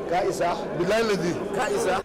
ka isa billahi lazi ka isa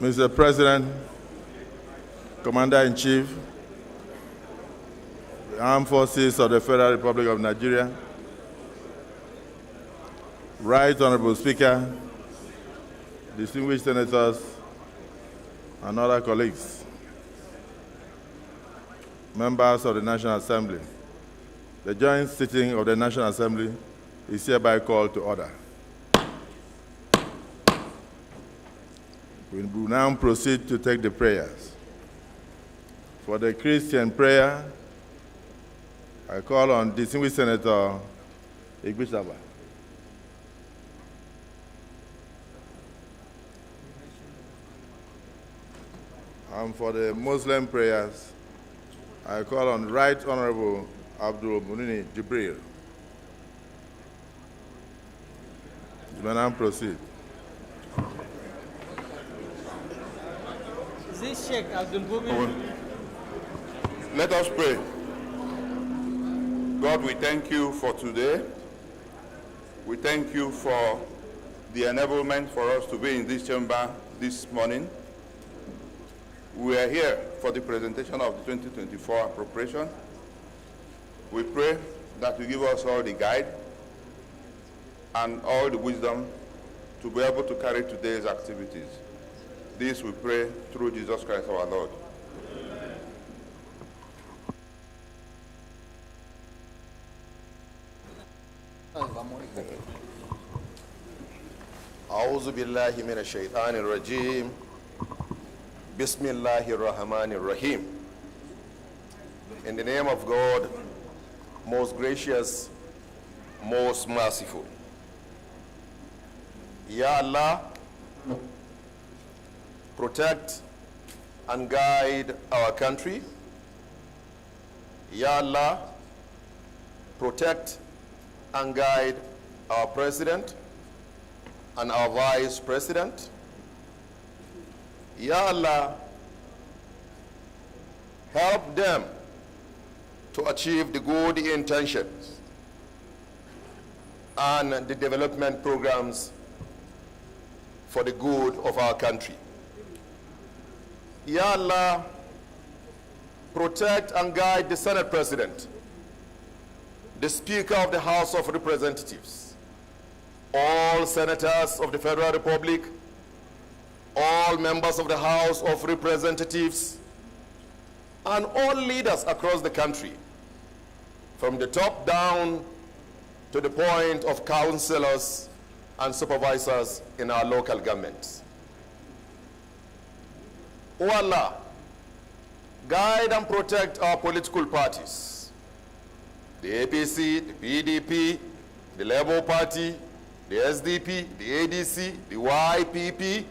Mr. President, Commander-in-Chief, the Armed Forces of the Federal Republic of Nigeria, Right Honorable Speaker, distinguished senators, and other colleagues, members of the National Assembly. The joint sitting of the National Assembly is hereby called to order. We will now proceed to take the prayers. For the Christian prayer, I call on distinguished Senator Igbishaba. And for the Muslim prayers, I call on Right Honorable Abdul Munini Jibril. You may now proceed. Is this Sheikh Abdul Mumin? Let us pray. God, we thank you for today. We thank you for the enablement for us to be in this chamber this morning. We are here for the presentation of the 2024 appropriation. We pray that you give us all the guide and all the wisdom to be able to carry today's activities. This we pray through Jesus Christ our Lord. أعوذ بالله من الشيطان الرجيم بسم الله الرحمن الرحيم. In the name of God, most gracious, most merciful. Ya Allah, protect and guide our country. Ya Allah, protect and guide our president and our vice president. Ya Allah, help them to achieve the good intentions and the development programs for the good of our country. Ya Allah, protect and guide the Senate President, the Speaker of the House of Representatives, all senators of the Federal Republic, all members of the House of Representatives, and all leaders across the country, from the top down to the point of councillors and supervisors in our local governments. O Allah, guide and protect our political parties, the APC, the PDP, the Labour Party, the SDP, the ADC, the YPP,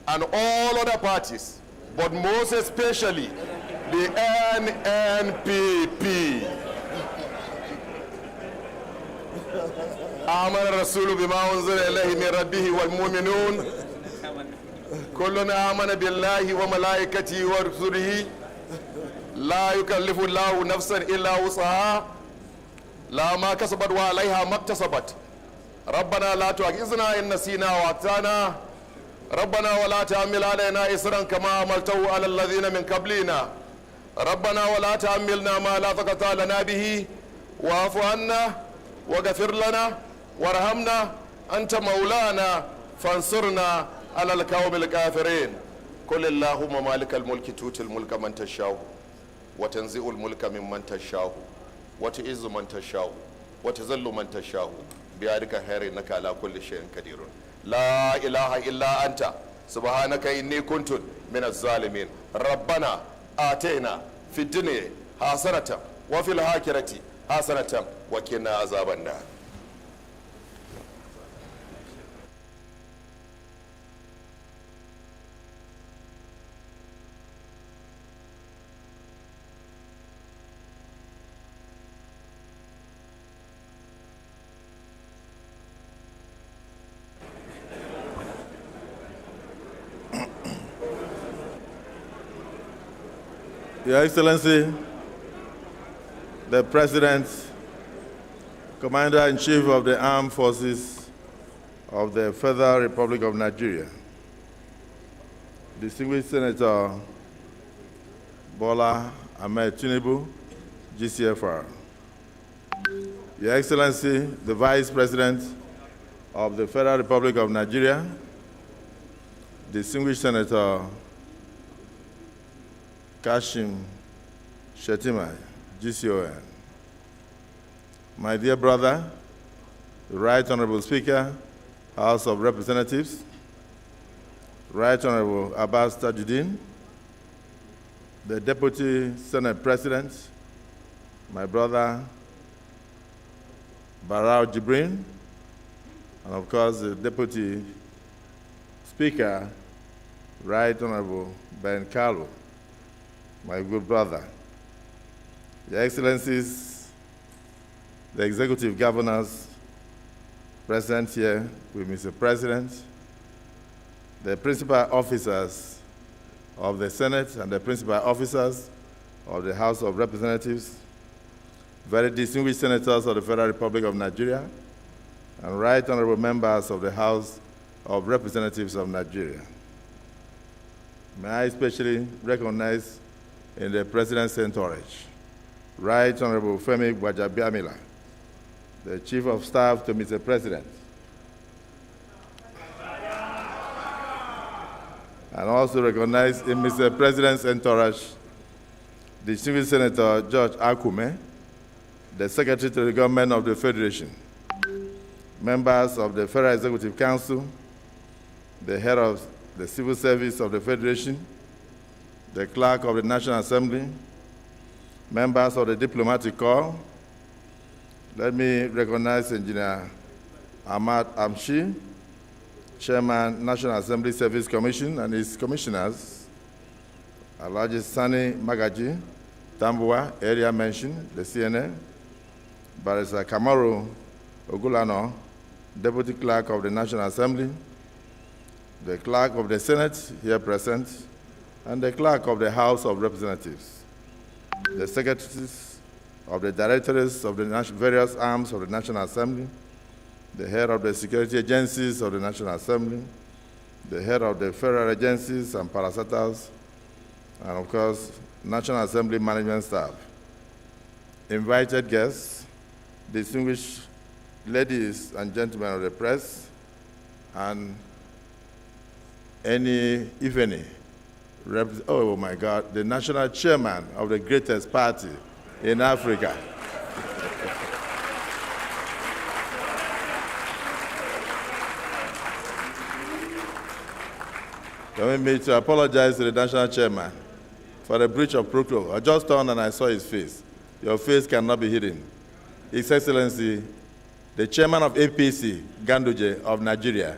and all other parties, but most especially the NNPP. آمن الرسول بما أنزل إليه من ربه والمؤمنون كلنا آمن بالله وملائكته ورسله لا يكلف الله نفسا إلا وسعها لا ما كسبت وعليها ما اكتسبت ربنا لا تؤاخذنا إن نسينا وأخطأنا ربنا ولا تحمل علينا إصرا كما حملته على الذين من قبلنا ربنا ولا تحملنا ما لا طاقة لنا به واعف عنا واغفر لنا وارحمنا أنت مولانا فانصرنا على القوم الكافرين قل اللهم مالك الملك تؤتي الملك من تشاء وتنزع الملك ممن تشاء وتعز من تشاء وتذل من تشاء بيدك خير إنك على كل شيء قدير لا إله إلا أنت سبحانك إني كنت من الظالمين ربنا آتينا في الدنيا حسنة وفي الآخرة حسنة وقنا عذاب النار. Your Excellency, the President, Commander-in-Chief of the Armed Forces of the Federal Republic of Nigeria, Distinguished Senator Bola Ahmed Tinubu, GCFR. Your Excellency, the Vice President of the Federal Republic of Nigeria, Distinguished Senator Kashim Shettima, GCON. My dear brother, the Right Honorable Speaker, House of Representatives, Right Honorable Abbas Tajuddin, the Deputy Senate President, my brother Barao Jibrin, and of course the Deputy Speaker, Right Honorable Ben Carlo, my good brother. Your Excellencies, the Executive Governors present here with Mr. President, the principal officers of the Senate and the principal officers of the House of Representatives, very distinguished senators of the Federal Republic of Nigeria, and right honorable members of the House of Representatives of Nigeria. May I especially recognize in the President's entourage, Right Honorable Femi Gbajabiamila, the Chief of Staff to Mr. President, and also recognize in Mr. President's entourage, distinguished Senator George Akume, the Secretary to the Government of the Federation, members of the Federal Executive Council, the head of the Civil Service of the Federation, the Clerk of the National Assembly, members of the Diplomatic Corps. Let me recognize Engineer Ahmad Amshi, Chairman, National Assembly Service Commission, and his commissioners, Alhaji Sani Magaji, Tambua, area mentioned, the CNA, Barrister Kamaru Ogulano, Deputy Clerk of the National Assembly, the Clerk of the Senate, here present, and the Clerk of the House of Representatives, the Secretaries of the Directorates of the various arms of the National Assembly, the head of the security agencies of the National Assembly, the head of the federal agencies and parastatals, and of course, National Assembly management staff, invited guests, distinguished ladies and gentlemen of the press, and any, if any, oh my God, the national chairman of the greatest party in Africa. Permit me to apologize to the national chairman for the breach of protocol. I just turned and I saw his face. Your face cannot be hidden. His Excellency, the chairman of APC, Ganduje of Nigeria,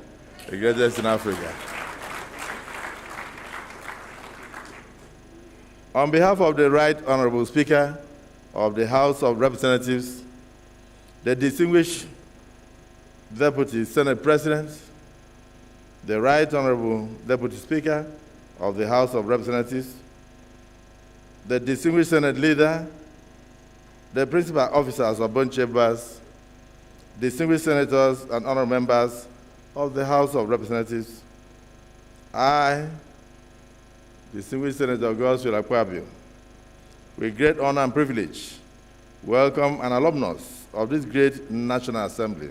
the greatest in Africa. On behalf of the Right Honorable Speaker of the House of Representatives, the distinguished Deputy Senate President, the Right Honorable Deputy Speaker of the House of Representatives, the distinguished Senate Leader, the principal officers of both chambers, distinguished senators and honorable members of the House of Representatives, I, distinguished Senator Godswill Akpabio, with great honor and privilege, welcome an alumnus of this great National Assembly,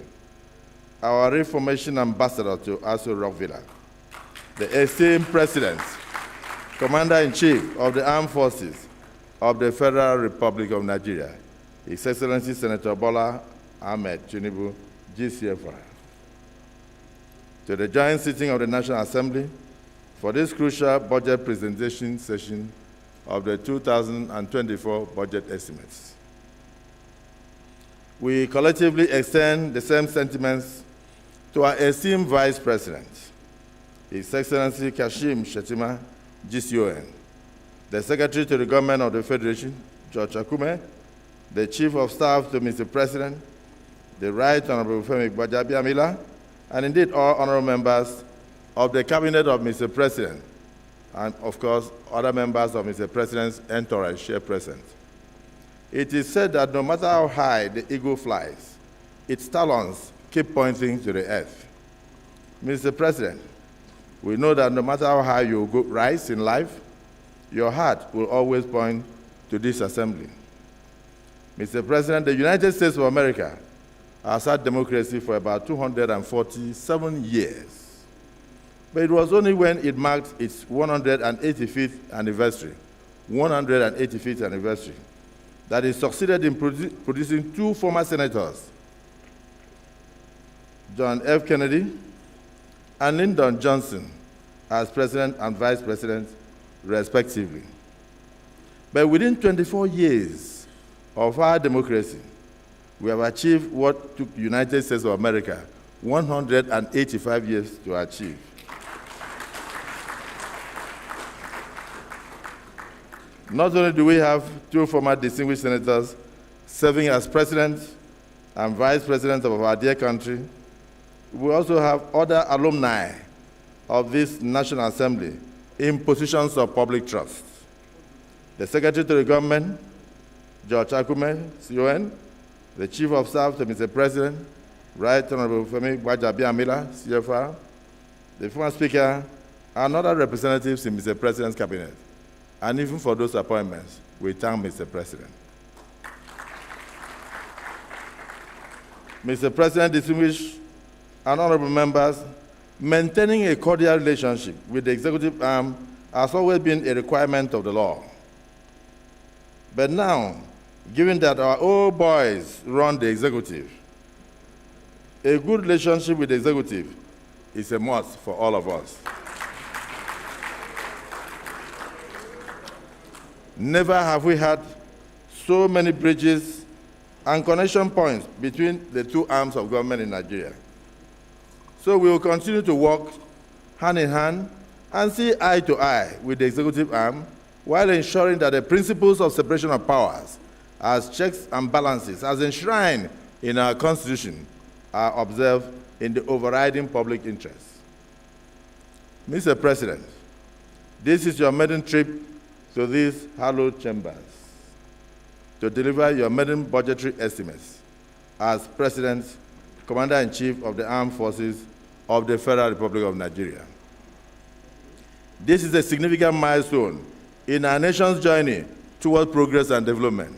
our Reformation Ambassador to Aso Rock Villa, the esteemed President, Commander-in-Chief of the Armed Forces of the Federal Republic of Nigeria, His Excellency Senator Bola Ahmed Tinubu, GCFR. To the joint sitting of the National Assembly for this crucial budget presentation session of the 2024 budget estimates. We collectively extend the same sentiments to our esteemed Vice President, His Excellency Kashim Shettima, GCON, the Secretary to the Government of the Federation, George Akume, the Chief of Staff to Mr. President, the Right Honorable Femi Gbajabiamila, and indeed all honorable members of the Cabinet of Mr. President, and of course, other members of Mr. President's entourage here present. It is said that no matter how high the eagle flies, its talons keep pointing to the earth. Mr. President, we know that no matter how high you rise in life, your heart will always point to this assembly. Mr. President, the United States of America has had democracy for about 247 years. But it was only when it marked its 185th anniversary, that it succeeded in producing two former senators, John F. Kennedy and Lyndon Johnson, as president and vice president, respectively. But within 24 years of our democracy, we have achieved what took the United States of America 185 years to achieve. Not only do we have two former distinguished senators serving as president and vice president of our dear country, we also have other alumni of this National Assembly in positions of public trust. The Secretary to the Government, George Akume, CON, the Chief of Staff to Mr. President, Right Honorable Femi Gbajabiamila, CFR, the former Speaker, and other representatives in Mr. President's cabinet. And even for those appointments, we thank Mr. President. Mr. President, distinguished and honorable members, maintaining a cordial relationship with the executive arm has always been a requirement of the law. But now, given that our old boys run the executive, a good relationship with the executive is a must for all of us. Never have we had so many bridges and connection points between the two arms of government in Nigeria. So we will continue to work hand in hand and see eye to eye with the executive arm while ensuring that the principles of separation of powers as checks and balances as enshrined in our Constitution are observed in the overriding public interest. Mr. President, this is your maiden trip to these hallowed chambers to deliver your maiden budgetary estimates as President, Commander-in-Chief of the Armed Forces of the Federal Republic of Nigeria. This is a significant milestone in our nation's journey toward progress and development.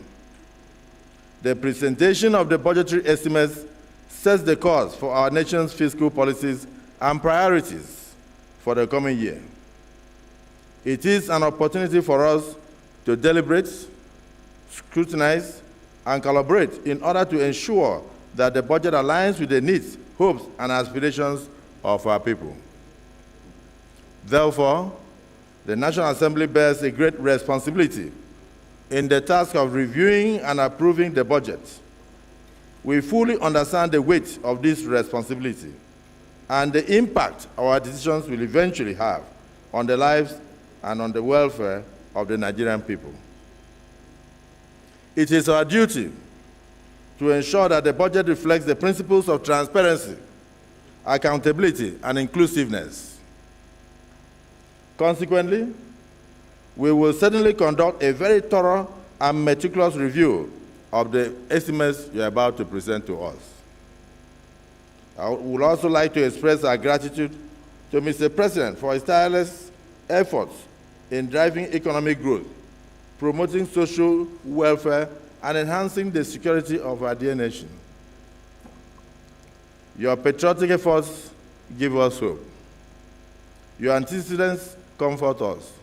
The presentation of the budgetary estimates sets the course for our nation's fiscal policies and priorities for the coming year. It is an opportunity for us to deliberate, scrutinize, and collaborate in order to ensure that the budget aligns with the needs, hopes, and aspirations of our people. Therefore, the National Assembly bears a great responsibility in the task of reviewing and approving the budget. We fully understand the weight of this responsibility and the impact our decisions will eventually have on the lives and on the welfare of the Nigerian people. It is our duty to ensure that the budget reflects the principles of transparency, accountability, and inclusiveness. Consequently, we will certainly conduct a very thorough and meticulous review of the estimates you are about to present to us. I would also like to express our gratitude to Mr. President for his tireless efforts in driving economic growth, promoting social welfare, and enhancing the security of our dear nation. Your patriotic efforts give us hope. Your antecedents comfort us,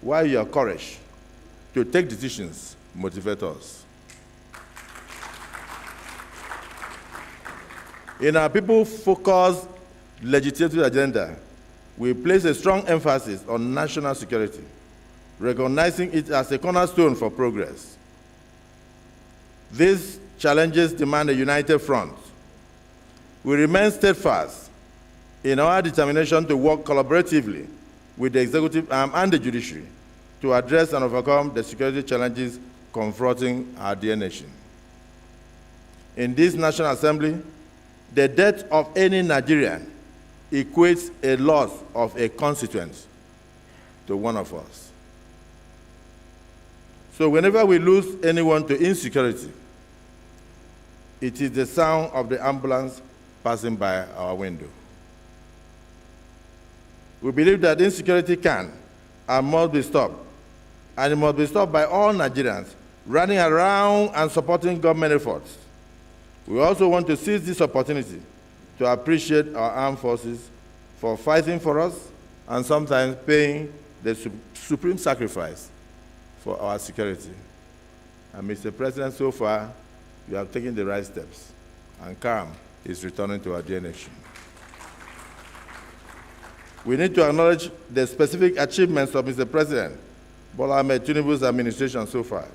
while your courage to take decisions motivate us. In our people-focused legislative agenda, we place a strong emphasis on national security, recognizing it as a cornerstone for progress. These challenges demand a united front. We remain steadfast in our determination to work collaboratively with the executive arm and the judiciary to address and overcome the security challenges confronting our dear nation. In this National Assembly, the death of any Nigerian equates a loss of a constituent to one of us. So whenever we lose anyone to insecurity, it is the sound of the ambulance passing by our window. We believe that insecurity can and must be stopped, and it must be stopped by all Nigerians running around and supporting government efforts. We also want to seize this opportunity to appreciate our armed forces for fighting for us and sometimes paying the supreme sacrifice for our security. And Mr. President, so far, you have taken the right steps, and calm is returning to our dear nation. We need to acknowledge the specific achievements of Mr. President Bola Ahmed Tinubu's administration so far.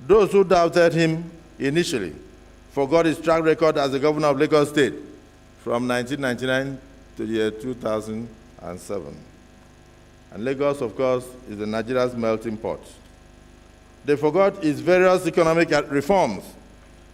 Those who doubted him initially forgot his track record as the governor of Lagos State from 1999 to the year 2007. And Lagos, of course, is Nigeria's melting pot. They forgot his various economic reforms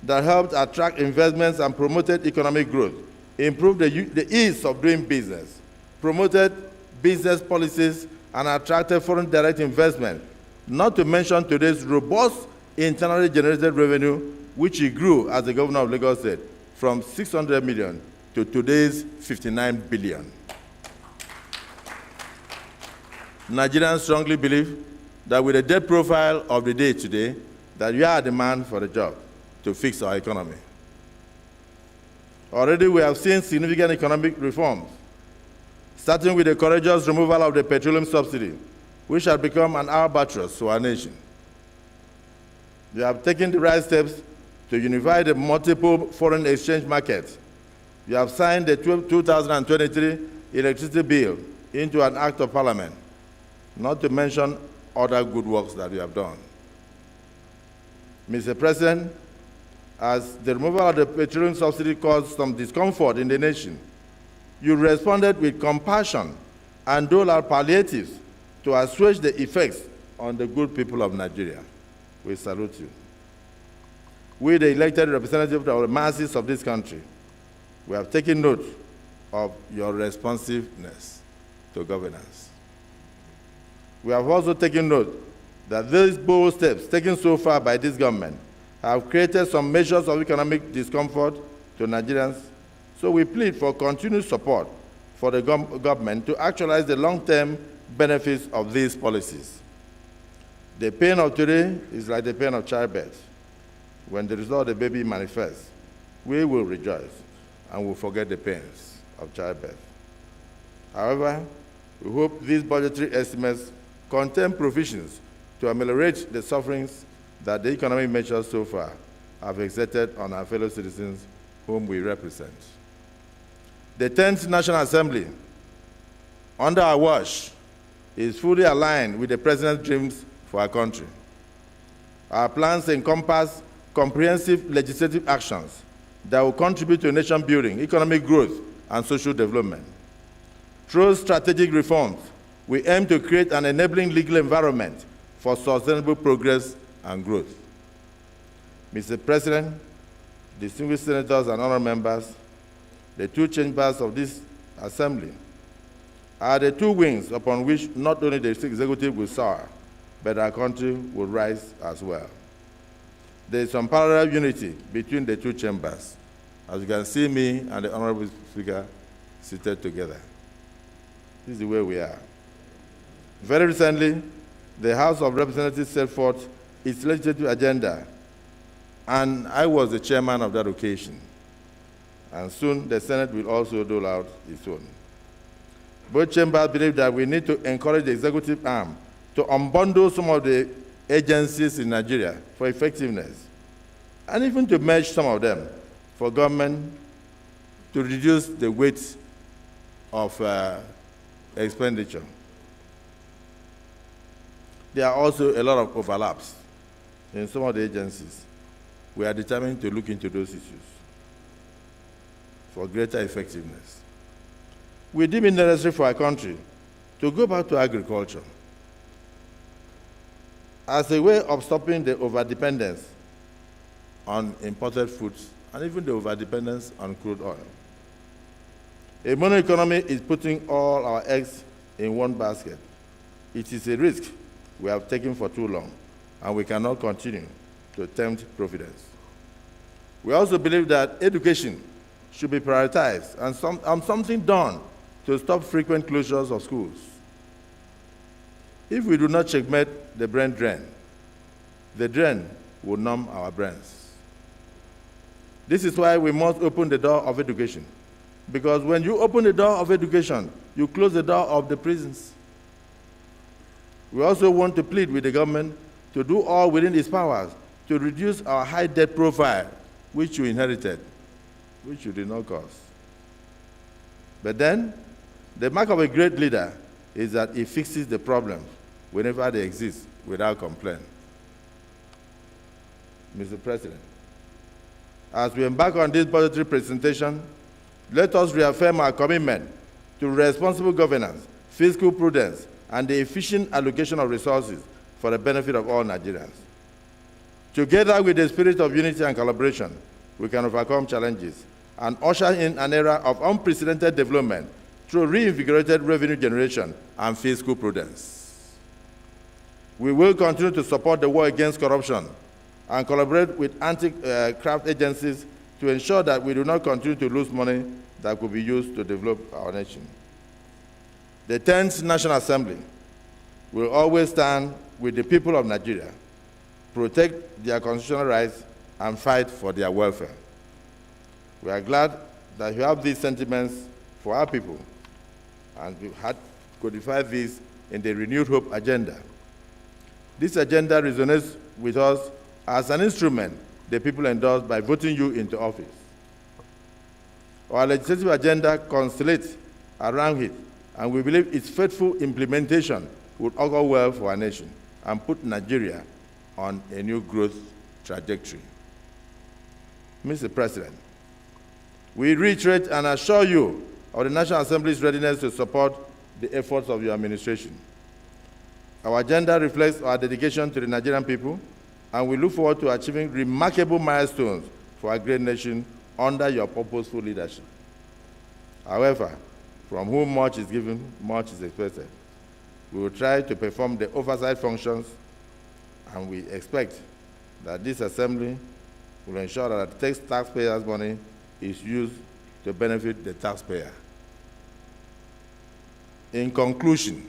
that helped attract investments and promoted economic growth, improved the ease of doing business, promoted business policies, and attracted foreign direct investment, not to mention today's robust internally generated revenue, which he grew as the governor of Lagos State from 600 million to today's 59 billion. Nigerians strongly believe that with the debt profile of the day today, that you are a demand for the job to fix our economy. Already we have seen significant economic reforms, starting with the courageous removal of the petroleum subsidy, which has become an albatross to our nation. We have taken the right steps to unify the multiple foreign exchange markets. We have signed the 2023 electricity bill into an act of parliament, not to mention other good works that we have done. Mr. President, as the removal of the petroleum subsidy caused some discomfort in the nation, you responded with compassion and doled out palliatives to assuage the effects on the good people of Nigeria. We salute you. We, the elected representatives of the masses of this country, we have taken note of your responsiveness to governance. We have also taken note that these bold steps taken so far by this government have created some measures of economic discomfort to Nigerians, so we plead for continued support for the government to actualize the long-term benefits of these policies. The pain of today is like the pain of childbirth. When the result of the baby manifests, we will rejoice and will forget the pains of childbirth. However, we hope these budgetary estimates contain provisions to ameliorate the sufferings that the economic measures so far have exerted on our fellow citizens whom we represent. The 10th National Assembly, under our watch, is fully aligned with the President's dreams for our country. Our plans encompass comprehensive legislative actions that will contribute to nation building, economic growth, and social development. Through strategic reforms, we aim to create an enabling legal environment for sustainable progress and growth. Mr. President, distinguished senators and honorable members, the two chambers of this assembly are the two wings upon which not only the executive will soar, but our country will rise as well. There is some parallel unity between the two chambers. As you can see me and the honorable speaker seated together. This is the way we are. Very recently, the House of Representatives set forth its legislative agenda, and I was the chairman of that occasion. And soon the Senate will also dole out its own. Both chambers believe that we need to encourage the executive arm to unbundle some of the agencies in Nigeria for effectiveness, and even to merge some of them for government to reduce the weight of expenditure. There are also a lot of overlaps in some of the agencies. We are determined to look into those issues for greater effectiveness. We deem it necessary for our country to go back to agriculture as a way of stopping the overdependence on imported foods and even the overdependence on crude oil. A mono economy is putting all our eggs in one basket. It is a risk we have taken for too long, and we cannot continue to tempt providence. We also believe that education should be prioritized and something done to stop frequent closures of schools. If we do not checkmate the brain drain, the drain will numb our brains. This is why we must open the door of education. Because when you open the door of education, you close the door of the prisons. We also want to plead with the government to do all within its powers to reduce our high debt profile, which you inherited, which you did not cause. But then, the mark of a great leader is that he fixes the problems whenever they exist without complaint. Mr. President, as we embark on this budgetary presentation, let us reaffirm our commitment to responsible governance, fiscal prudence, and the efficient allocation of resources for the benefit of all Nigerians. Together with the spirit of unity and collaboration, we can overcome challenges and usher in an era of unprecedented development through reinvigorated revenue generation and fiscal prudence. We will continue to support the war against corruption and collaborate with anti-graft agencies to ensure that we do not continue to lose money that could be used to develop our nation. The 10th National Assembly will always stand with the people of Nigeria, protect their constitutional rights, and fight for their welfare. We are glad that you have these sentiments for our people, and we had codified this in the Renewed Hope agenda. This agenda resonates with us as an instrument the people endorsed by voting you into office. Our legislative agenda constellates around it, and we believe its faithful implementation would augur well for our nation and put Nigeria on a new growth trajectory. Mr. President, we reiterate and assure you of the National Assembly's readiness to support the efforts of your administration. Our agenda reflects our dedication to the Nigerian people, and we look forward to achieving remarkable milestones for our great nation under your purposeful leadership. However, from whom much is given, much is expected. We will try to perform the oversight functions, and we expect that this assembly will ensure that the taxpayers' money is used to benefit the taxpayer. In conclusion,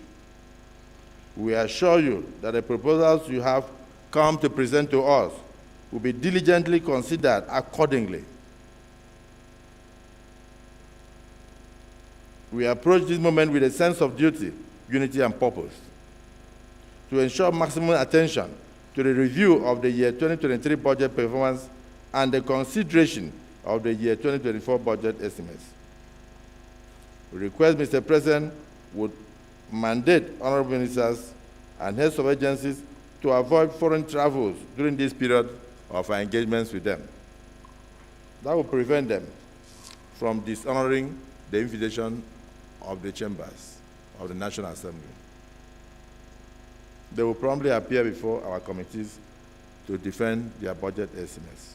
we assure you that the proposals you have come to present to us will be diligently considered accordingly. We approach this moment with a sense of duty, unity, and purpose to ensure maximum attention to the review of the year 2023 budget performance and the consideration of the year 2024 budget estimates. We request Mr. President would mandate honorable ministers and heads of agencies to avoid foreign travels during this period of our engagements with them. That will prevent them from dishonoring the invitation of the chambers of the National Assembly. They will promptly appear before our committees to defend their budget estimates.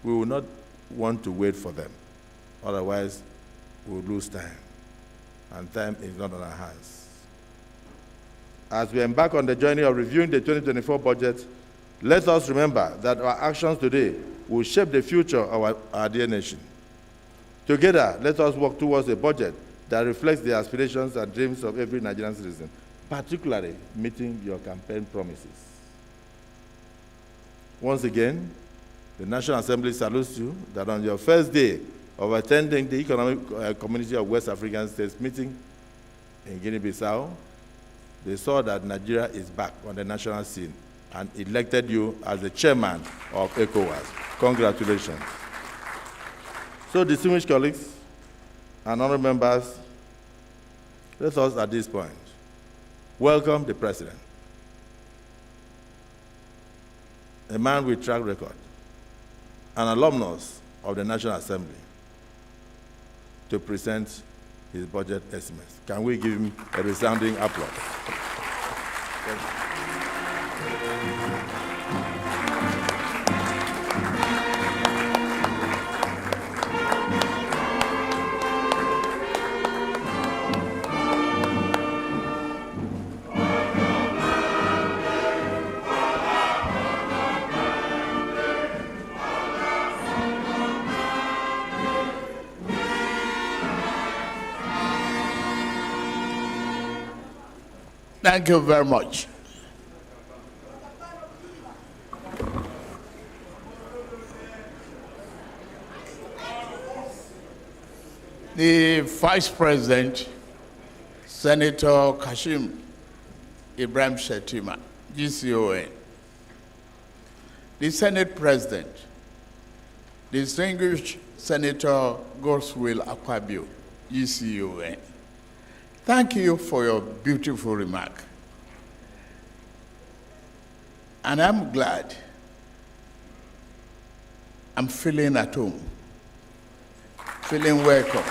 We will not want to wait for them. Otherwise, we will lose time, and time is not on our hands. As we embark on the journey of reviewing the 2024 budget, let us remember that our actions today will shape the future of our dear nation. Together, let us work towards a budget that reflects the aspirations and dreams of every Nigerian citizen, particularly meeting your campaign promises. Once again, the National Assembly salutes you that on your first day of attending the Economic Community of West African States meeting in Guinea-Bissau, they saw that Nigeria is back on the national scene and elected you as the chairman of ECOWAS. Congratulations. So, distinguished colleagues and honorable members, let us at this point welcome the President, a man with track record, an alumnus of the National Assembly, to present his budget estimates. Can we give him a resounding applause? Thank you. Thank you very much. The Vice President, Senator Kashim Ibrahim Shetima, GCON. The Senate President, Distinguished Senator Godswill Akpabio, GCON. Thank you for your beautiful remark. And I'm glad I'm feeling at home, feeling welcome.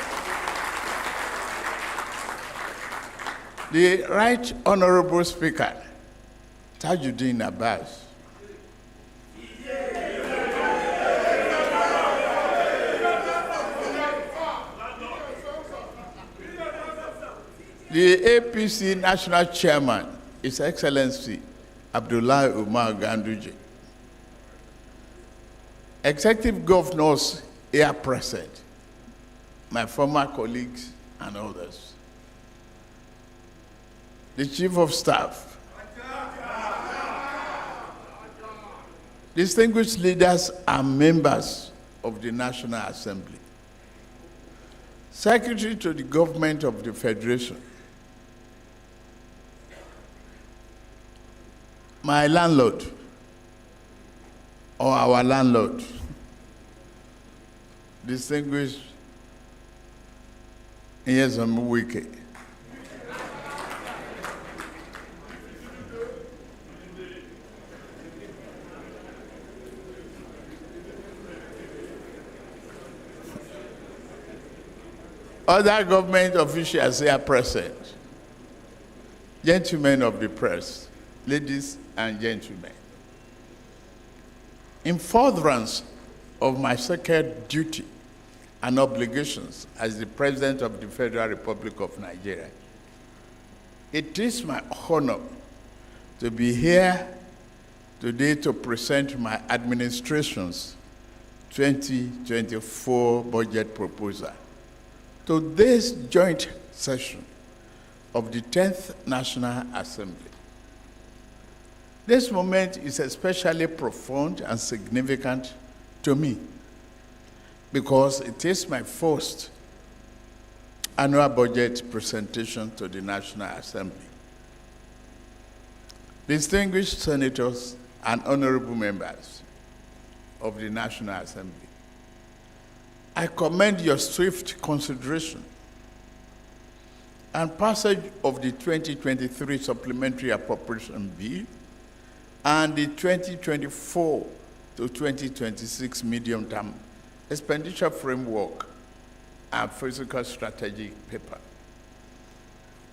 The Right Honorable Speaker, Tajuddin Abbas, the APC National Chairman, His Excellency Abdullahi Umar Ganduje, Executive Governors here present, my former colleagues and others, the Chief of Staff, distinguished leaders and members of the National Assembly, Secretary to the Government of the Federation, my landlord, or our landlord, distinguished Nyesom Wike, other government officials here present, gentlemen of the press, ladies and gentlemen. In furtherance of my sacred duty and obligations as the President of the Federal Republic of Nigeria, it is my honor to be here today to present my administration's 2024 budget proposal to this joint session of the 10th National Assembly. This moment is especially profound and significant to me because it is my first annual budget presentation to the National Assembly. Distinguished senators and honorable members of the National Assembly, I commend your swift consideration and passage of the 2023 Supplementary Appropriation Bill and the 2024 to 2026 Medium-Term Expenditure Framework and Fiscal Strategy paper.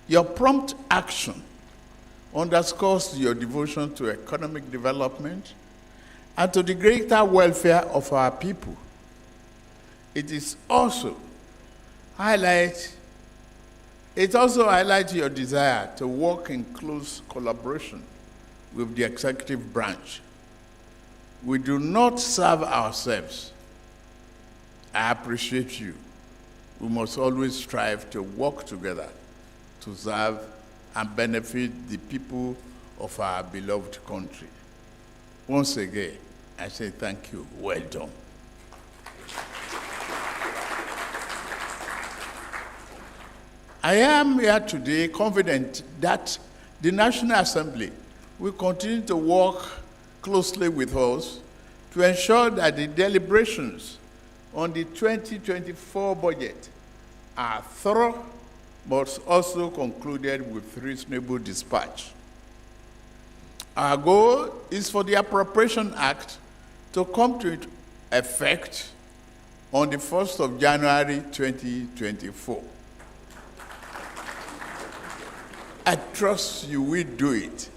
Your prompt action underscores your devotion to economic development and to the greater welfare of our people. It also highlights your desire to work in close collaboration with the executive branch. We do not serve ourselves. I appreciate you. We must always strive to work together to serve and benefit the people of our beloved country. Once again, I say thank you. Well done. I am here today confident that the National Assembly will continue to work closely with us to ensure that the deliberations on the 2024 budget are thorough but also concluded with reasonable dispatch. Our goal is for the Appropriation Act to come to effect on the 1st of January 2024. I trust you will do it.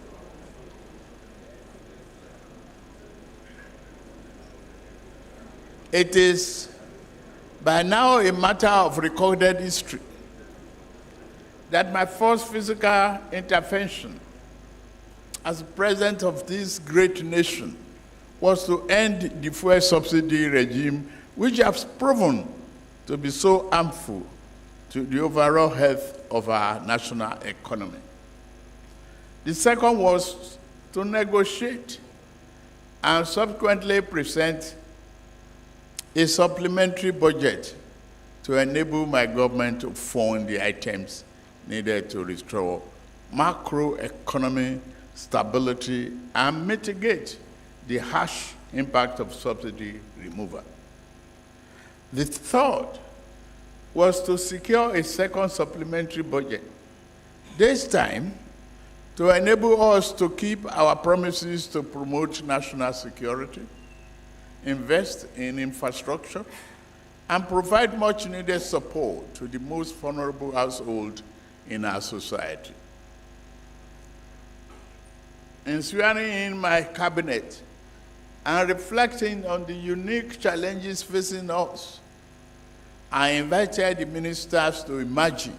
It is by now a matter of recorded history that my first physical intervention as president of this great nation was to end the fuel subsidy regime, which has proven to be so harmful to the overall health of our national economy. The second was to negotiate and subsequently present a supplementary budget to enable my government to fund the items needed to restore macroeconomic stability and mitigate the harsh impact of subsidy removal. The third was to secure a second supplementary budget, this time to enable us to keep our promises to promote national security, invest in infrastructure, and provide much-needed support to the most vulnerable household in our society. In swearing in my cabinet and reflecting on the unique challenges facing us, I invited the ministers to imagine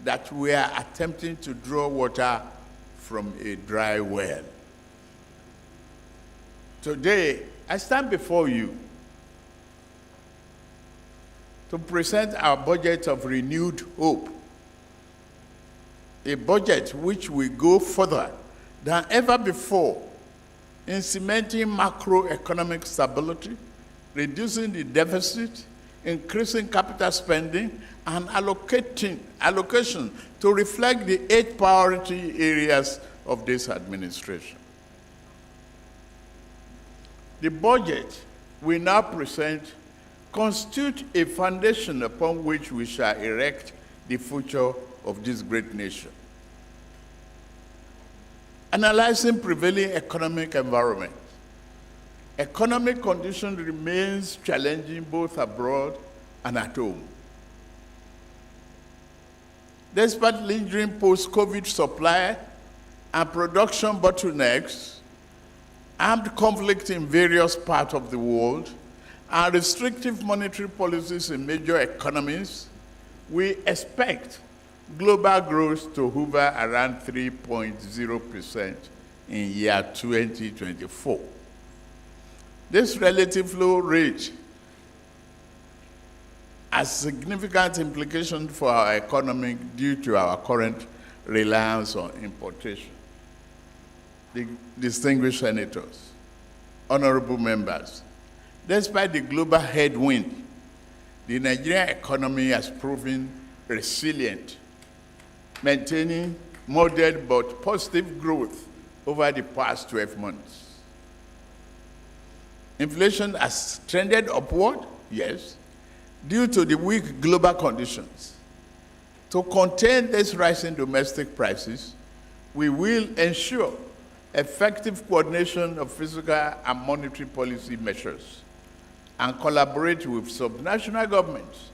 that we are attempting to draw water from a dry well. Today, I stand before you to present our budget of renewed hope, a budget which will go further than ever before in cementing macroeconomic stability, reducing the deficit, increasing capital spending, and allocation to reflect the 8 priority areas of this administration. The budget we now present constitutes a foundation upon which we shall erect the future of this great nation. Analyzing prevailing economic environment, economic condition remains challenging both abroad and at home. Despite lingering post-COVID supply and production bottlenecks, armed conflict in various parts of the world, and restrictive monetary policies in major economies, we expect global growth to hover around 3.0% in year 2024. This relative low rate has significant implications for our economy due to our current reliance on importation. The distinguished senators, honorable members, despite the global headwind, the Nigerian economy has proven resilient, maintaining moderate but positive growth over the past 12 months. Inflation has trended upward, yes, due to the weak global conditions. To contain this rising domestic prices, we will ensure effective coordination of fiscal and monetary policy measures and collaborate with subnational governments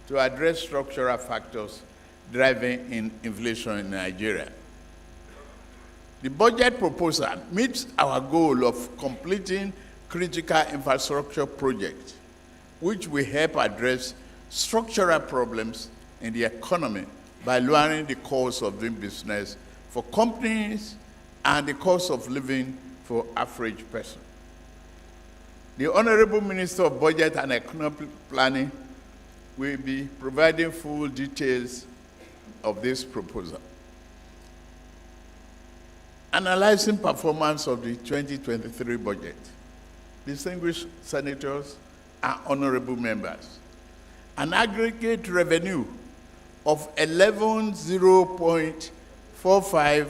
to address structural factors driving inflation in Nigeria. The budget proposal meets our goal of completing critical infrastructure projects, which will help address structural problems in the economy by lowering the cost of doing business for companies and the cost of living for average person. The Honorable Minister of Budget and Economic Planning will be providing full details of this proposal. Analyzing performance of the 2023 budget, distinguished senators and honorable members, an aggregate revenue of 11.045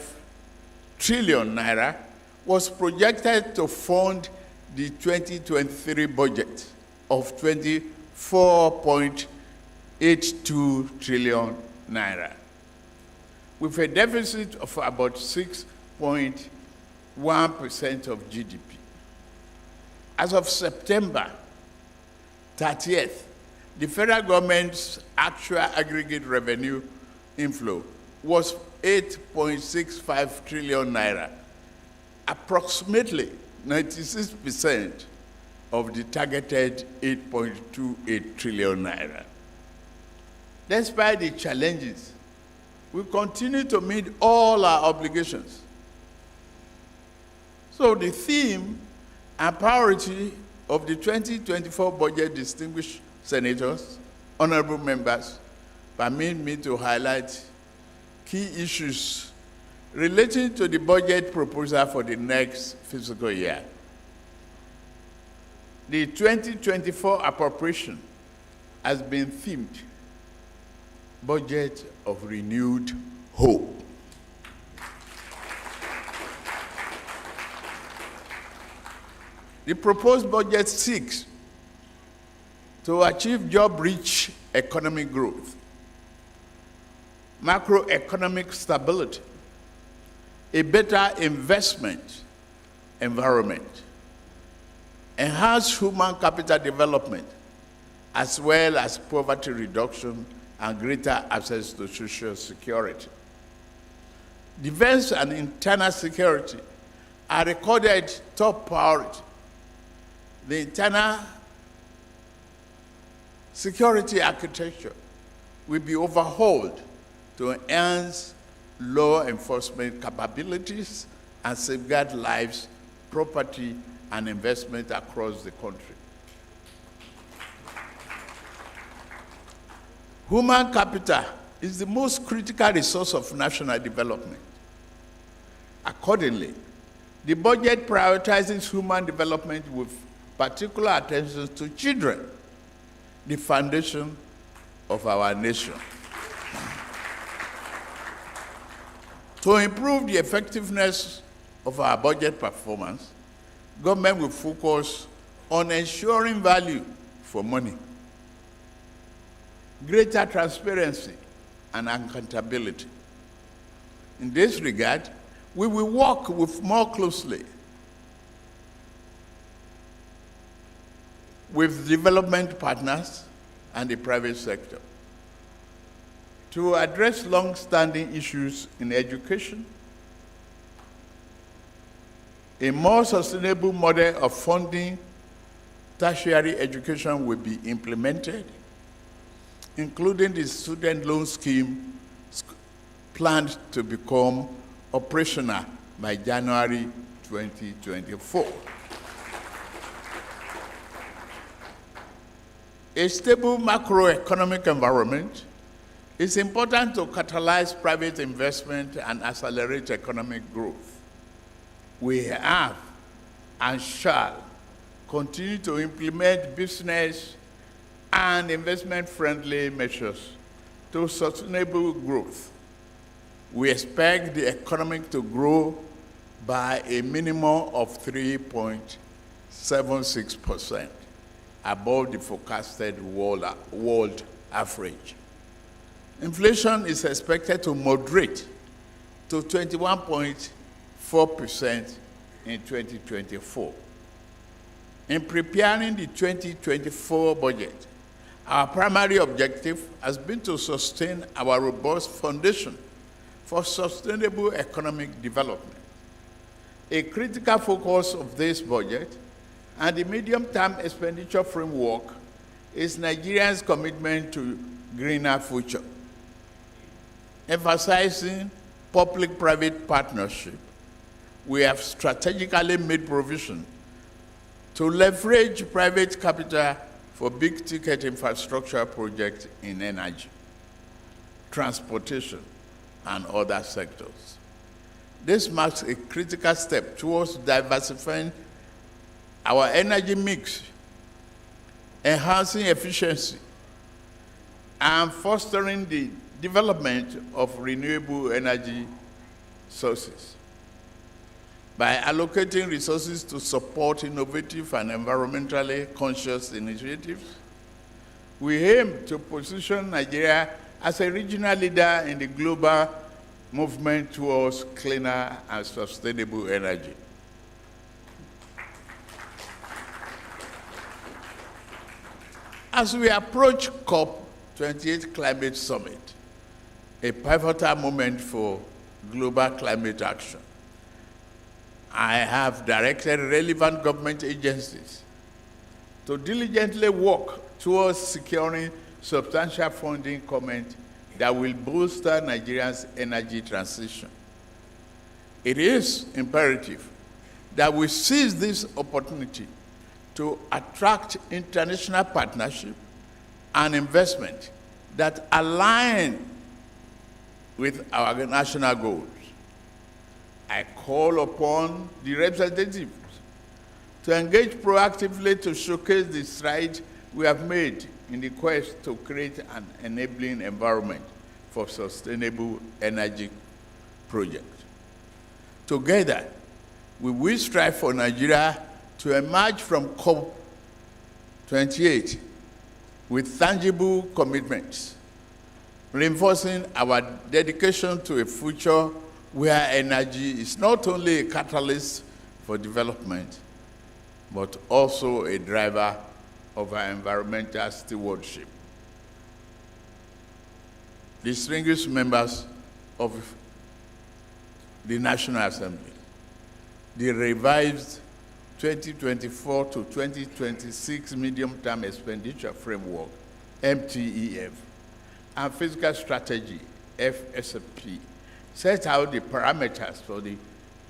trillion naira was projected to fund the 2023 budget of 24.82 trillion naira, with a deficit of about 6.1% of GDP. As of September 30th, the federal government's actual aggregate revenue inflow was 8.65 trillion naira, approximately 96% of the targeted 8.28 trillion naira. Despite the challenges, we continue to meet all our obligations. So the theme and priority of the 2024 budget, distinguished senators, honorable members, permit me to highlight key issues relating to the budget proposal for the next fiscal year. The 2024 appropriation has been themed Budget of Renewed Hope. The proposed budget seeks to achieve job-rich economic growth, macroeconomic stability, a better investment environment, enhanced human capital development, as well as poverty reduction and greater access to social security. Defense and internal security are recorded top priority. The internal security architecture will be overhauled to enhance law enforcement capabilities and safeguard lives, property, and investment across the country. Human capital is the most critical resource of national development. Accordingly, the budget prioritizes human development with particular attention to children, the foundation of our nation. To improve the effectiveness of our budget performance, government will focus on ensuring value for money, greater transparency, and accountability. In this regard, we will work more closely with development partners and the private sector to address long-standing issues in education. A more sustainable model of funding tertiary education will be implemented, including the student loan scheme planned to become operational by January 2024. A stable macroeconomic environment is important to catalyze private investment and accelerate economic growth. We have and shall continue to implement business and investment-friendly measures to sustainable growth. We expect the economy to grow by a minimum of 3.76%, above the forecasted world average. Inflation is expected to moderate to 21.4% in 2024. In preparing the 2024 budget, our primary objective has been to sustain our robust foundation for sustainable economic development. A critical focus of this budget and the medium-term expenditure framework is Nigeria's commitment to greener future, emphasizing public-private partnership. We have strategically made provision to leverage private capital for big-ticket infrastructure projects in energy, transportation, and other sectors. This marks a critical step towards diversifying our energy mix, enhancing efficiency, and fostering the development of renewable energy sources. By allocating resources to support innovative and environmentally conscious initiatives, we aim to position Nigeria as a regional leader in the global movement towards cleaner and sustainable energy. As we approach COP28 Climate Summit, a pivotal moment for global climate action, I have directed relevant government agencies to diligently work towards securing substantial funding commitment that will bolster Nigeria's energy transition. It is imperative that we seize this opportunity to attract international partnership and investment that align with our national goals. I call upon the representatives to engage proactively to showcase the strides we have made in the quest to create an enabling environment for sustainable energy projects. Together, we will strive for Nigeria to emerge from COP28 with tangible commitments, reinforcing our dedication to a future where energy is not only a catalyst for development, but also a driver of our environmental stewardship. Distinguished members of the National Assembly, the revised 2024 to 2026 Medium-Term Expenditure Framework, MTEF, and Fiscal Strategy, FSP, set out the parameters for the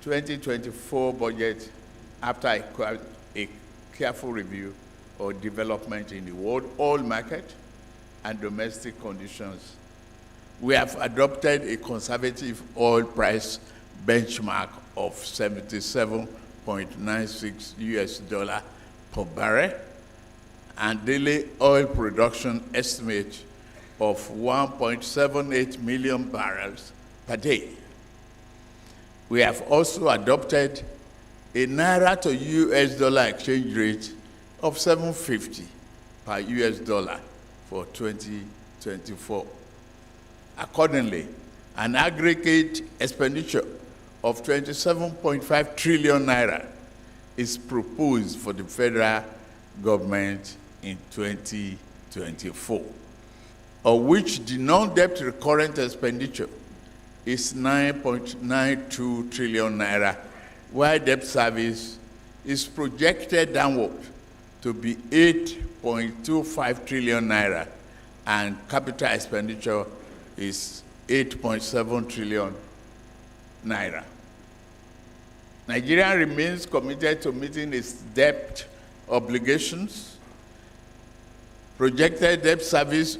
2024 budget after a careful review of development in the world oil market and domestic conditions. We have adopted a conservative oil price benchmark of $77.96 US per barrel and daily oil production estimate of 1.78 million barrels per day. We have also adopted a Naira to US dollar exchange rate of 7.50 per US dollar for 2024. Accordingly, an aggregate expenditure of 27.5 trillion naira is proposed for the federal government in 2024, of which the non-debt recurrent expenditure is 9.92 trillion naira, while debt service is projected downward to be 8.25 trillion naira, and capital expenditure is 8.7 trillion naira. Nigeria remains committed to meeting its debt obligations. Projected debt service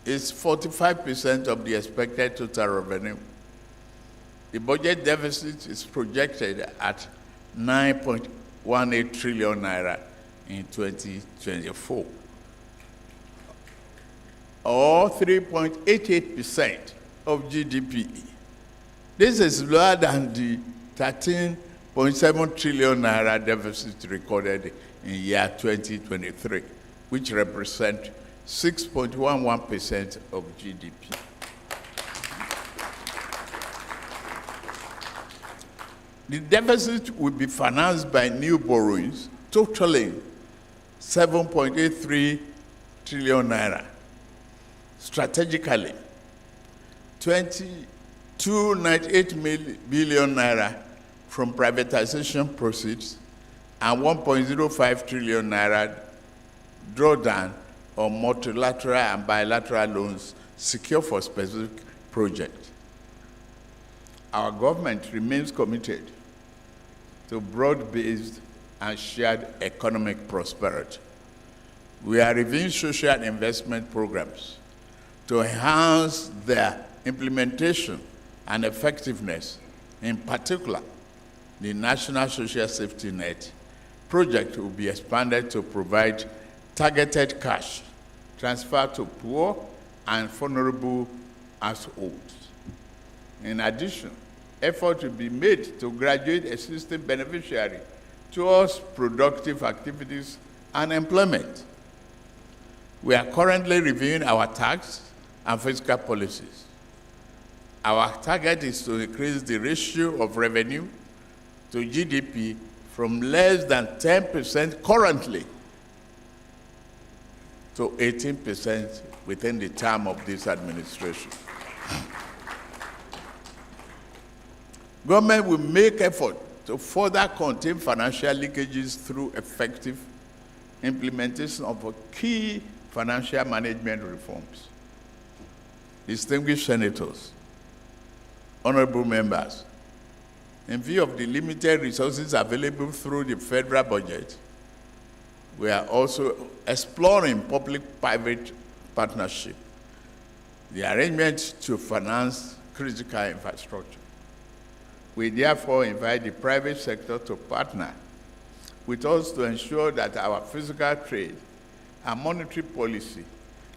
is 45% of the expected total revenue. The budget deficit is projected at 9.18 trillion naira in 2024, or 3.88% of GDP. This is lower than the 13.7 trillion naira deficit recorded in year 2023, which represents 6.11% of GDP. The deficit will be financed by new borrowings totaling 7.83 trillion naira. Strategically, 298 billion naira from privatization proceeds and 1.05 trillion naira drawdown on multilateral and bilateral loans secured for specific projects. Our government remains committed to broad-based and shared economic prosperity. We are reviewing social investment programs to enhance their implementation and effectiveness. In particular, the National Social Safety Net project will be expanded to provide targeted cash transfer to poor and vulnerable households. In addition, effort will be made to graduate existing beneficiaries towards productive activities and employment. We are currently reviewing our tax and fiscal policies. Our target is to increase the ratio of revenue to GDP from less than 10% currently to 18% within the term of this administration. Government will make effort to further contain financial leakages through effective implementation of key financial management reforms. Distinguished senators, honorable members, in view of the limited resources available through the federal budget, we are also exploring public-private partnership, the arrangement to finance critical infrastructure. We therefore invite the private sector to partner with us to ensure that our physical trade and monetary policy,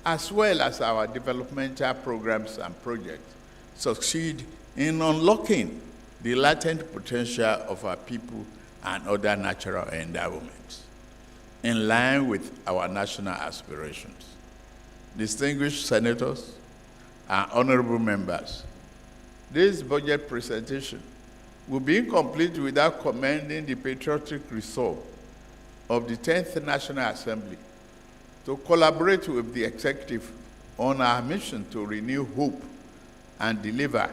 as well as our developmental programs and projects, succeed in unlocking the latent potential of our people and other natural endowments, in line with our national aspirations. Distinguished senators and honorable members, this budget presentation will be incomplete without commending the patriotic resolve of the 10th National Assembly to collaborate with the executive on our mission to renew hope and deliver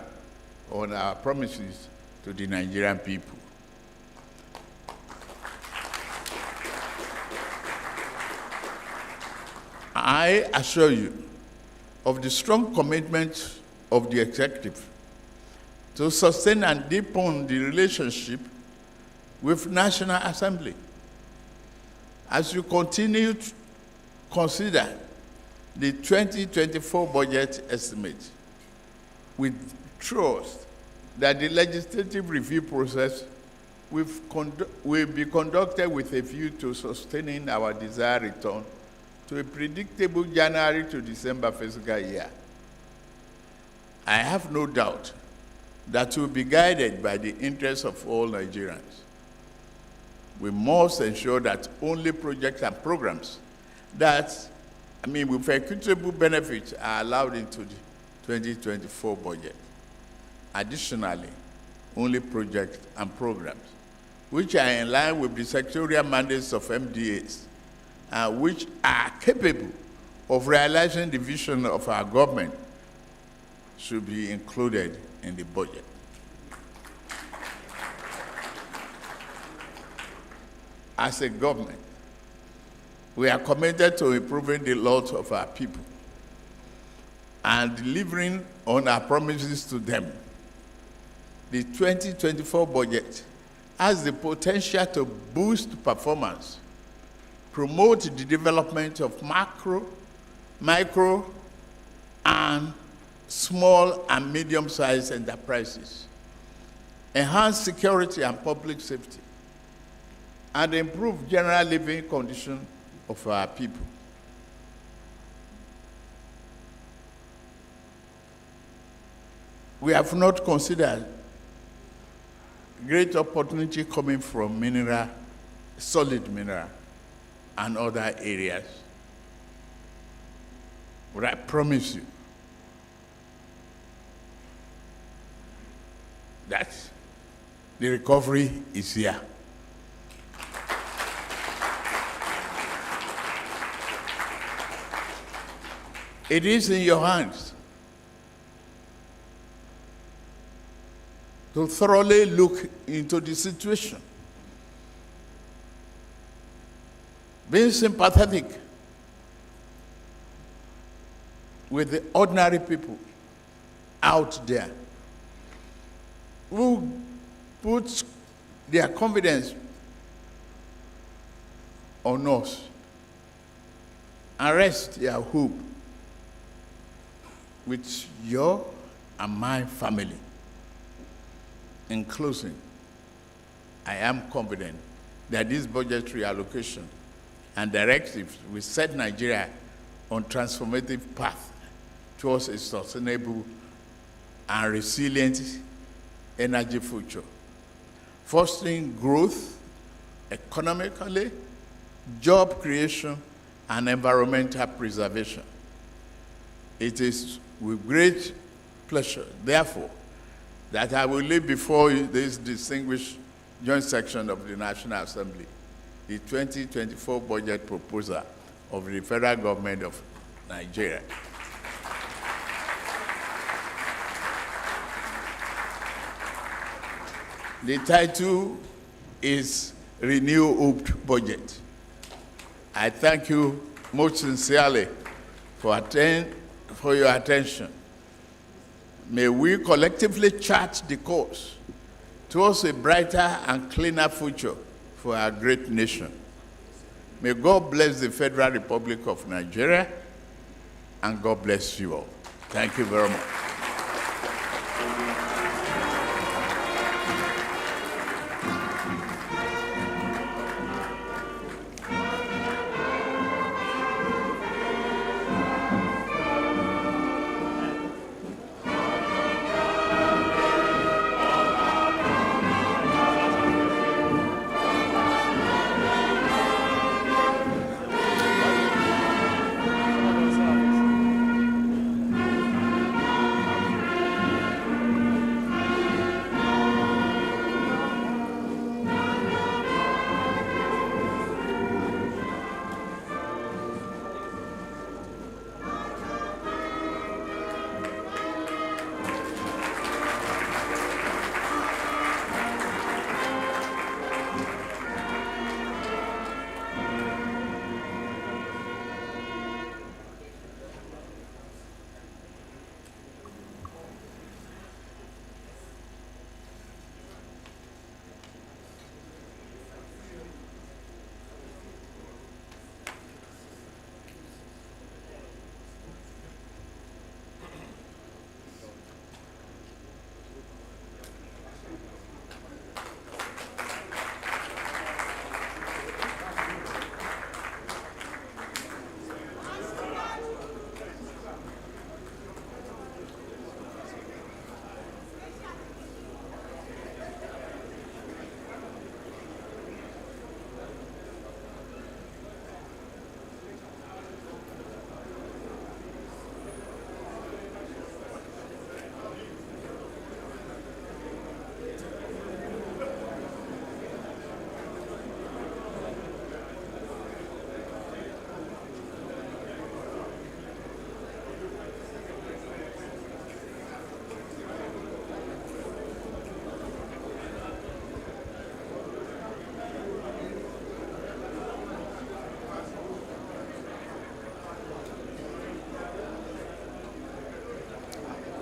on our promises to the Nigerian people. I assure you of the strong commitment of the executive to sustain and deepen the relationship with National Assembly. As you continue to consider the 2024 budget estimate, with trust that the legislative review process will be conducted with a view to sustaining our desired return to a predictable January to December fiscal year. I have no doubt that we'll be guided by the interests of all Nigerians. We must ensure that only projects and programs with equitable benefits are allowed into the 2024 budget. Additionally, only projects and programs which are in line with the sectorial mandates of MDAs and which are capable of realizing the vision of our government should be included in the budget. As a government, we are committed to improving the lot of our people and delivering on our promises to them. The 2024 budget has the potential to boost performance, promote the development of macro, micro, and small and medium-sized enterprises, enhance security and public safety, and improve general living conditions of our people. We have not considered great opportunity coming from mineral, solid mineral, and other areas. But I promise you that the recovery is here. It is in your hands to thoroughly look into the situation, being sympathetic with the ordinary people out there who put their confidence on us and rest their hope with your and my family. In closing, I am confident that this budgetary allocation and directives will set Nigeria on transformative path towards a sustainable and resilient energy future, fostering growth economically, job creation, and environmental preservation. It is with great pleasure, therefore, that I will lay before you this distinguished joint section of the National Assembly, the 2024 budget proposal of the federal government of Nigeria. The title is Renew Hope Budget. I thank you most sincerely for your attention. May we collectively chart the course towards a brighter and cleaner future for our great nation. May God bless the Federal Republic of Nigeria, and God bless you all. Thank you very much.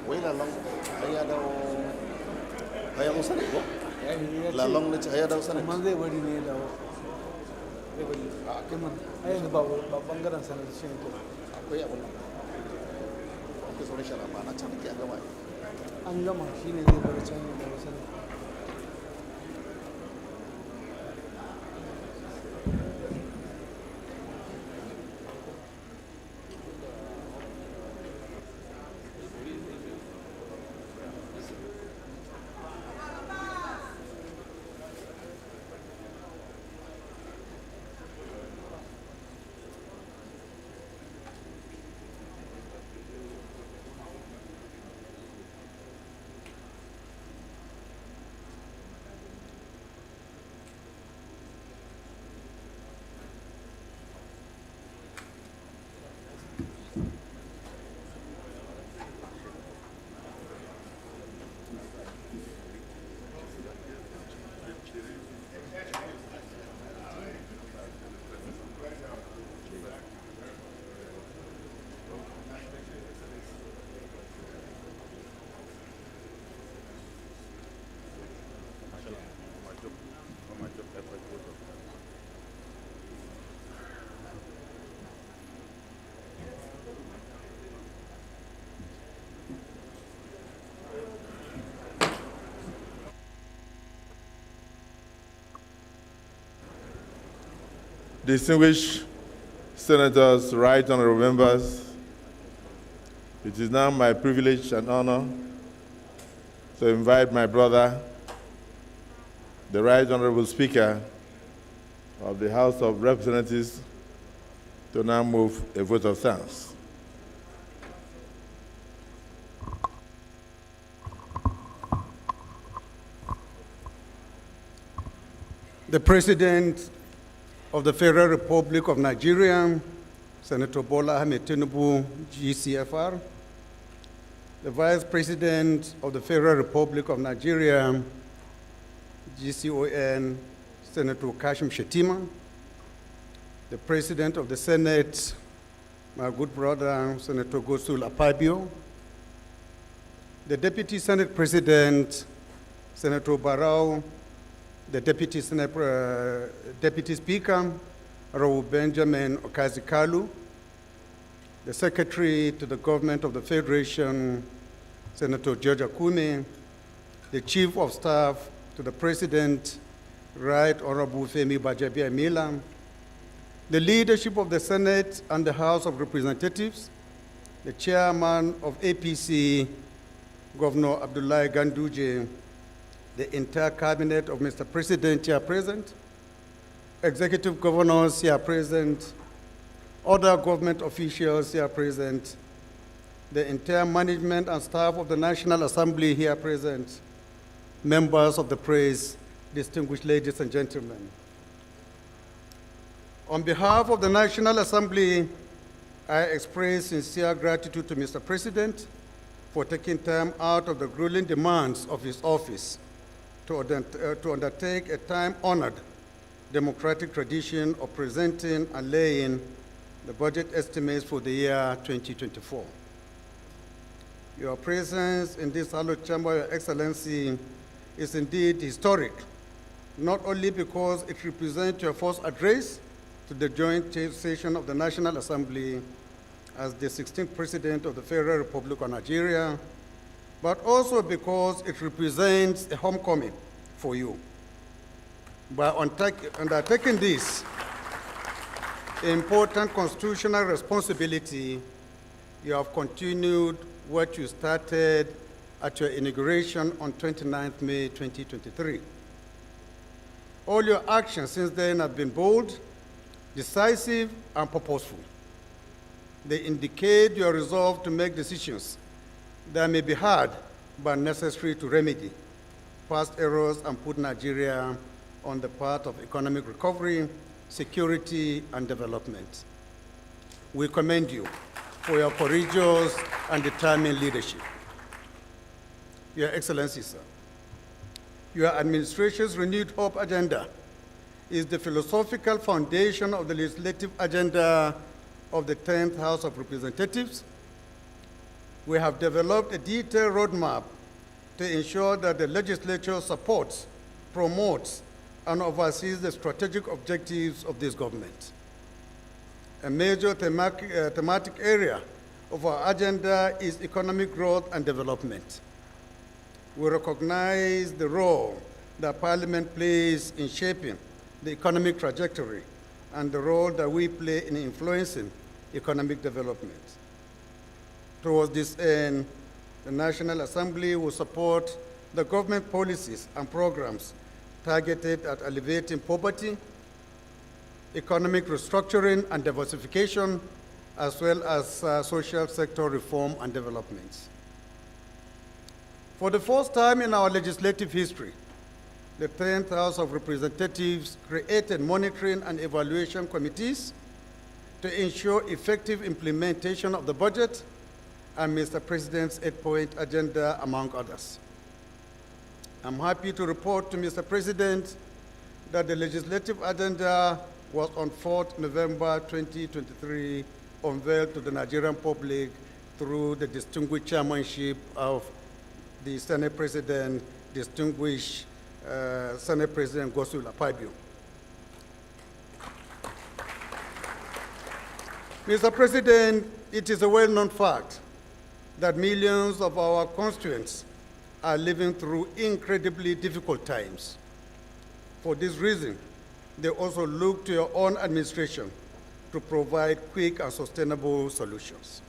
wai lalong ai ya dawo ai ya musa ne ko Ya yi ya ce, lalong na ci ai ya dawo sanin amma zai bari ne da zai bari a kiman ai yanzu ba bangaren sanar shi ne to akwai abin nan akwai sauran shara ba na can ke an gama an gama shi ne zai bari can da wasu ne. Distinguished senators, right honorable members, it is now my privilege and honor to invite my brother, the right honorable speaker of the House of Representatives, to now move a vote of thanks. The President of the Federal Republic of Nigeria, Senator Bola Ahmed Tinubu, GCFR, the Vice President of the Federal Republic of Nigeria, GCON, Senator Kashim Shettima, the President of the Senate, my good brother, Senator Gosul Akpabio, the Deputy Senate President, Senator Barrow, the Deputy Speaker, Raul Benjamin Okazikalu, the Secretary to the Government of the Federation, Senator George Akume, the Chief of Staff to the President, Right Honorable Femi Gbajabiamila, the leadership of the Senate and the House of Representatives, the Chairman of APC, Governor Abdullahi Ganduje, the entire cabinet of Mr. President here present, executive governors here present, other government officials here present, the entire management and staff of the National Assembly here present, members of the press, distinguished ladies and gentlemen. On behalf of the National Assembly, I express sincere gratitude to Mr. President for taking time out of the grueling demands of his office to undertake a time-honored democratic tradition of presenting and laying the budget estimates for the year 2024. Your presence in this hallowed chamber, Your Excellency, is indeed historic, not only because it represents your first address to the joint session of the National Assembly as the 16th President of the Federal Republic of Nigeria, but also because it represents a homecoming for you. By undertaking this important constitutional responsibility, you have continued what you started at your inauguration on 29th May 2023. All your actions since then have been bold, decisive, and purposeful. They indicate your resolve to make decisions that may be hard but necessary to remedy past errors and put Nigeria on the path of economic recovery, security, and development. We commend you for your courageous and determined leadership. Your Excellency, sir, your administration's renewed hope agenda is the philosophical foundation of the legislative agenda of the 10th House of Representatives. we have developed a detailed roadmap to ensure that the legislature supports, promotes, and oversees the strategic objectives of this government. A major thematic area of our agenda is economic growth and development. We recognize the role that Parliament plays in shaping the economic trajectory and the role that we play in influencing economic development. Towards this end, the National Assembly will support the government policies and programs targeted at alleviating poverty, economic restructuring and diversification, as well as social sector reform and developments. For the first time in our legislative history, the 10th House of Representatives created monitoring and evaluation committees to ensure effective implementation of the budget and Mr. President's 8-point agenda, among others. I'm happy to report to Mr. President that the legislative agenda was on 4th November 2023 unveiled to the Nigerian public through the distinguished chairmanship of the Senate President, distinguished Senate President Godswill Akpabio. Mr. President, it is a well-known fact that millions of our constituents are living through incredibly difficult times. For this reason, they also look to your own administration to provide quick and sustainable solutions.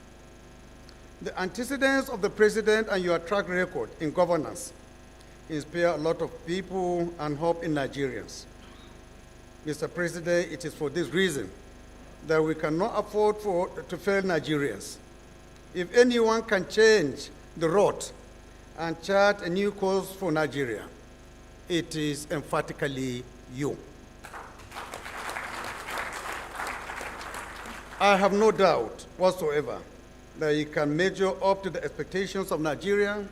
The antecedents of the President and your track record in governance inspire a lot of people and hope in Nigerians. Mr. President, it is for this reason that we cannot afford to fail Nigerians. If anyone can change the road and chart a new course for Nigeria, it is emphatically you. I have no doubt whatsoever that you can measure up to the expectations of Nigeria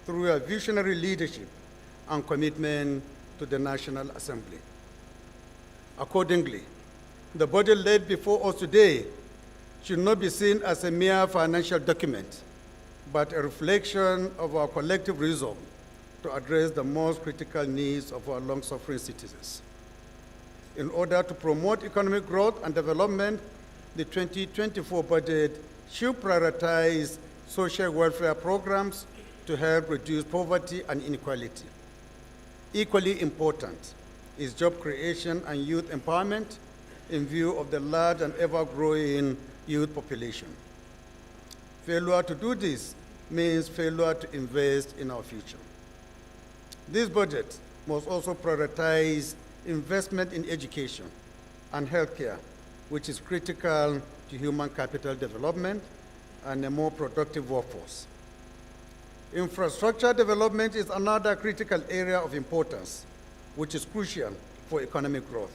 through your visionary leadership and commitment to the National Assembly. Accordingly, the budget laid before us today should not be seen as a mere financial document, but a reflection of our collective resolve to address the most critical needs of our long-suffering citizens. In order to promote economic growth and development, the 2024 budget should prioritize social welfare programs to help reduce poverty and inequality. Equally important is job creation and youth empowerment in view of the large and ever-growing youth population. Failure to do this means failure to invest in our future. This budget must also prioritize investment in education and healthcare, which is critical to human capital development and a more productive workforce. Infrastructure development is another critical area of importance, which is crucial for economic growth.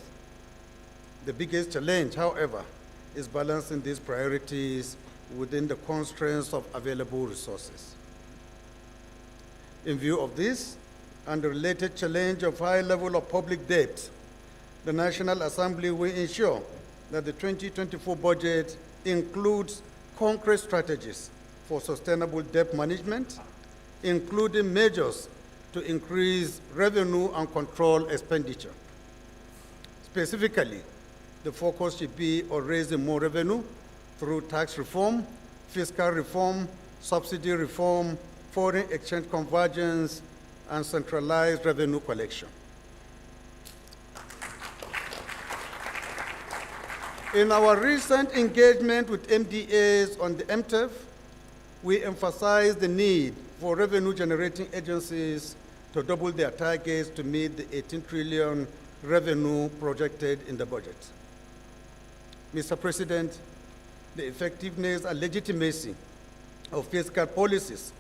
The biggest challenge, however, is balancing these priorities within the constraints of available resources. In view of this, and the related challenge of high level of public debt, the National Assembly will ensure that the 2024 budget includes concrete strategies for sustainable debt management, including measures to increase revenue and control expenditure. Specifically, the focus should be on raising more revenue through tax reform, fiscal reform, subsidy reform, foreign exchange convergence, and centralized revenue collection. In our recent engagement with MDAs on the MTEF, we emphasized the need for revenue-generating agencies to double their targets to meet the 18 trillion revenue projected in the budget. Mr. President, the effectiveness and legitimacy of fiscal policies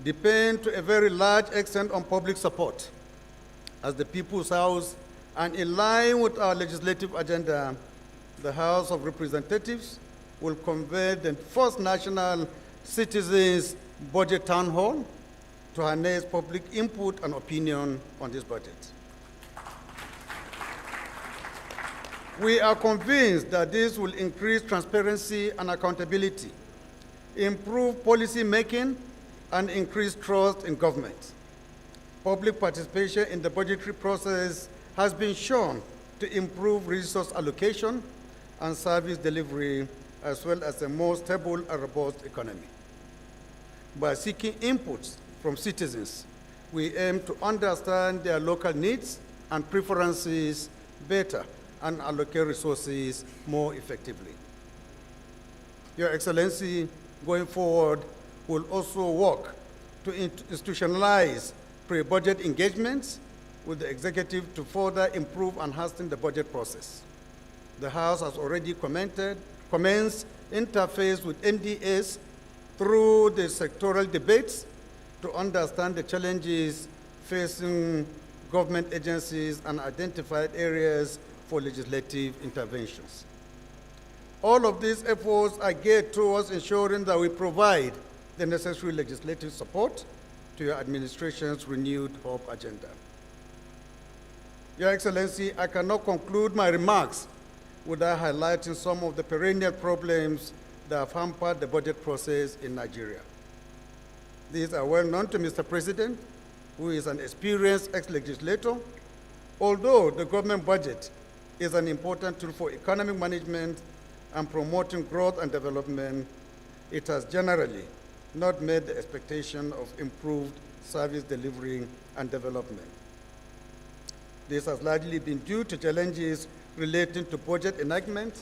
depend to a very large extent on public support. As the People's House, and in line with our legislative agenda, the House of Representatives will convene the first National Citizens Budget Town Hall to harness public input and opinion on this budget. We are convinced that this will increase transparency and accountability improve policy making, and increase trust in government. Public participation in the budgetary process has been shown to improve resource allocation and service delivery, as well as a more stable and robust economy. By seeking inputs from citizens, we aim to understand their local needs and preferences better and allocate resources more effectively. Your Excellency, going forward, will also work to institutionalize pre-budget engagements with the executive to further improve and hasten the budget process. The House has already commenced interface with MDAs through the sectoral debates to understand the challenges facing government agencies and identified areas for legislative interventions. All of these efforts are geared towards ensuring that we provide the necessary legislative support to your administration's renewed hope agenda. Your Excellency, I cannot conclude my remarks without highlighting some of the perennial problems that have hampered the budget process in Nigeria. These are well known to Mr. President, who is an experienced ex-legislator. Although the government budget is an important tool for economic management and promoting growth and development, it has generally not met the expectation of improved service delivery and development. This has largely been due to challenges relating to budget enactment,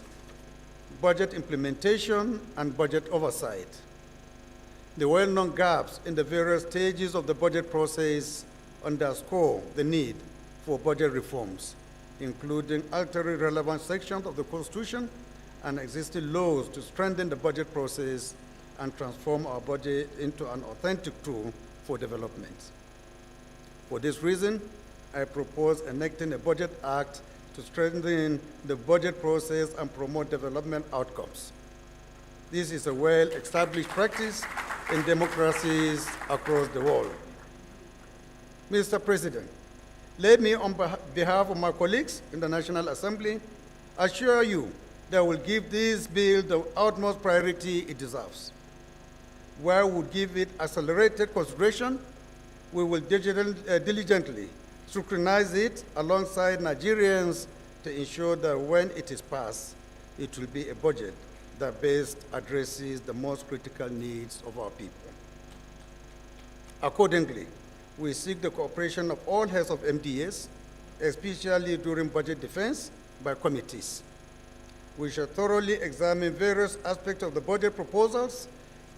budget implementation, and budget oversight. The well-known gaps in the various stages of the budget process underscore the need for budget reforms, including altering relevant sections of the Constitution and existing laws to strengthen the budget process and transform our budget into an authentic tool for development. For this reason, I propose enacting a Budget Act to strengthen the budget process and promote development outcomes. This is a well-established practice in democracies across the world. Mr. President, let me, on behalf of my colleagues in the National Assembly, assure you that we will give this bill the utmost priority it deserves. While we give it accelerated consideration, we will diligently scrutinize it alongside Nigerians to ensure that when it is passed, it will be a budget that best addresses the most critical needs of our people. Accordingly, we seek the cooperation of all heads of MDAs, especially during budget defense by committees. We shall thoroughly examine various aspects of the budget proposals,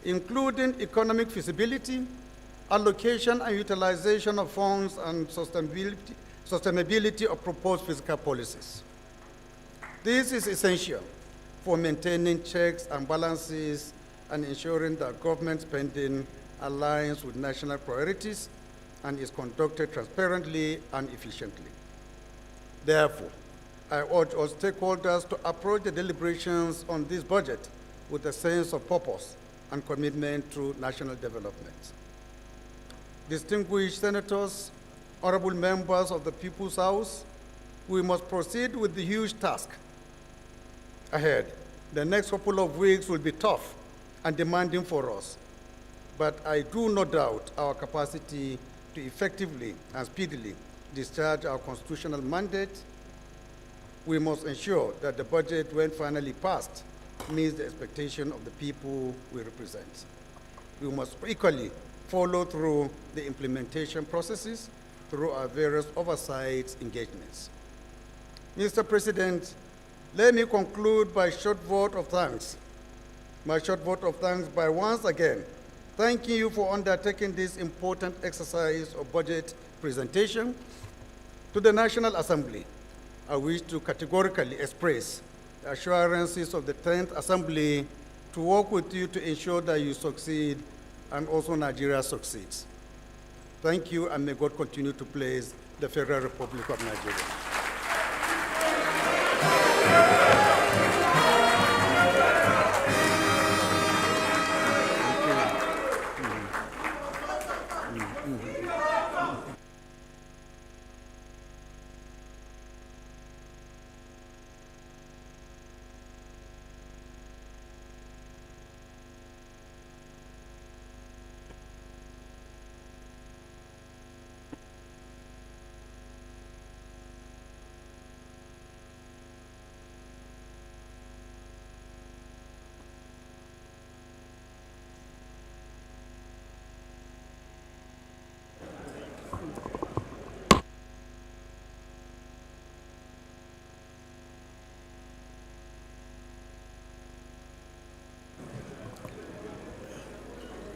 including economic feasibility, allocation and utilization of funds, and sustainability of proposed fiscal policies. This is essential for maintaining checks and balances and ensuring that government spending aligns with national priorities and is conducted transparently and efficiently. Therefore, I urge all stakeholders to approach the deliberations on this budget with a sense of purpose and commitment to national development. Distinguished senators, honorable members of the People's House, we must proceed with the huge task ahead. The next couple of weeks will be tough and demanding for us, but I do not doubt our capacity to effectively and speedily discharge our constitutional mandate. We must ensure that the budget, when finally passed, meets the expectation of the people we represent. We must equally follow through the implementation processes through our various oversight engagements. Mr. President, let me conclude by a short vote of thanks. My short vote of thanks by once again thanking you for undertaking this important exercise of budget presentation. To the National Assembly, I wish to categorically express the assurances of the 10th Assembly to work with you to ensure that you succeed and also Nigeria succeeds. Thank you, and may God continue to bless the Federal Republic of Nigeria.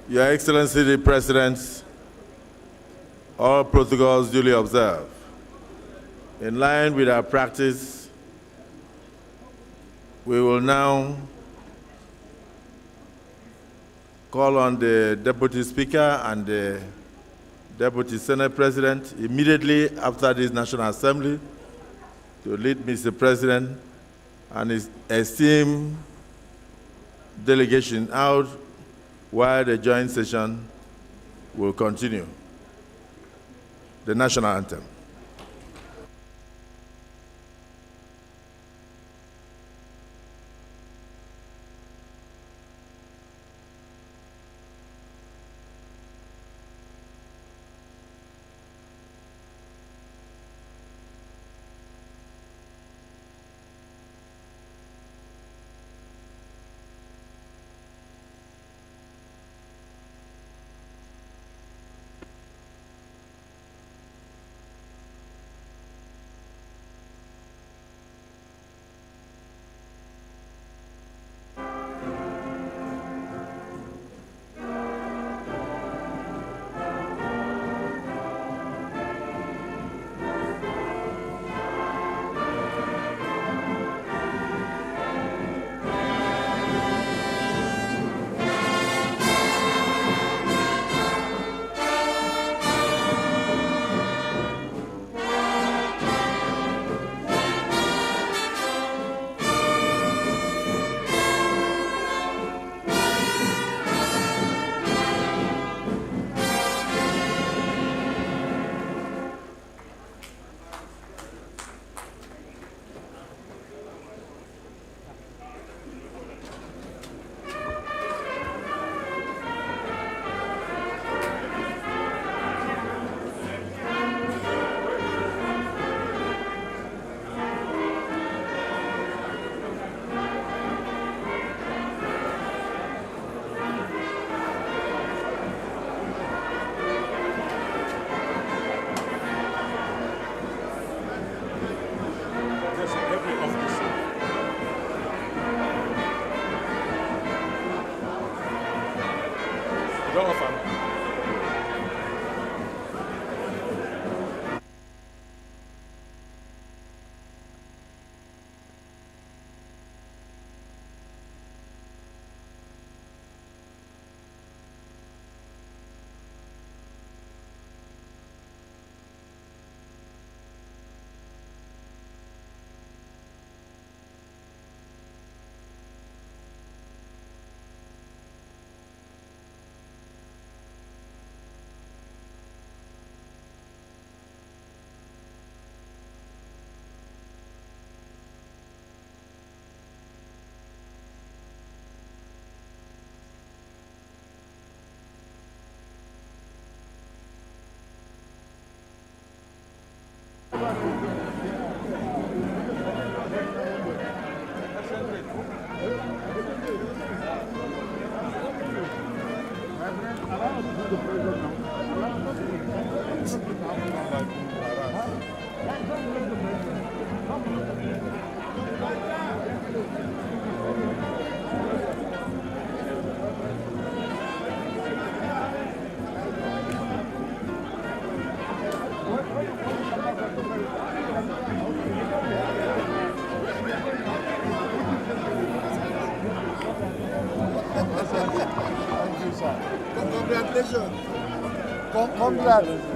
Your Excellency the President, all protocols duly observed. In line with our practice, we will now call on the Deputy Speaker and the Deputy Senate President immediately after this National Assembly to lead Mr. President and his esteemed delegation out while the joint session will continue. The National Anthem. Congratulations. Congrats.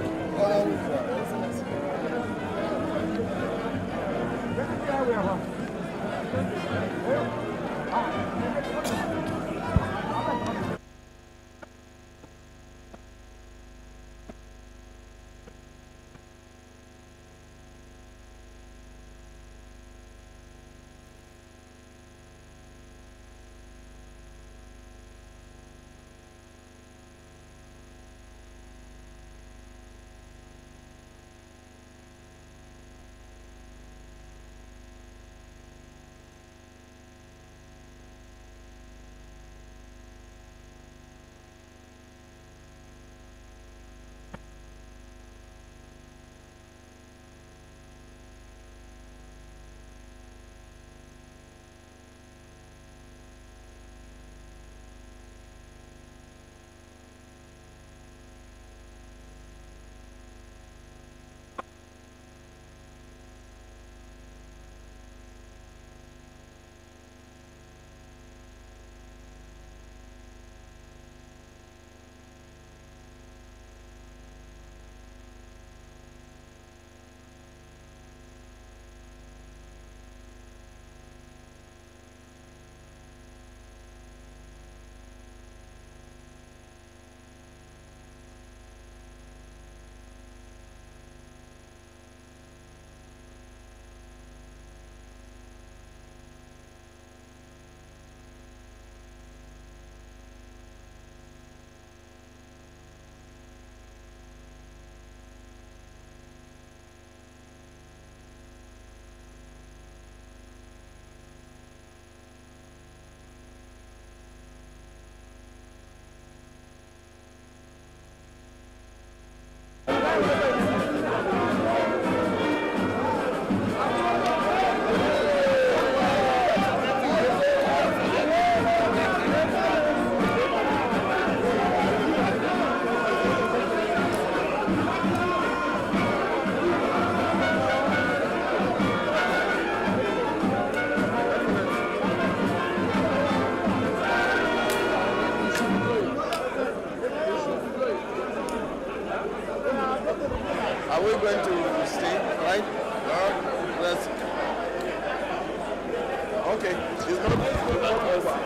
Are we going to stay, right? Let's. Okay. It's not over. Not over.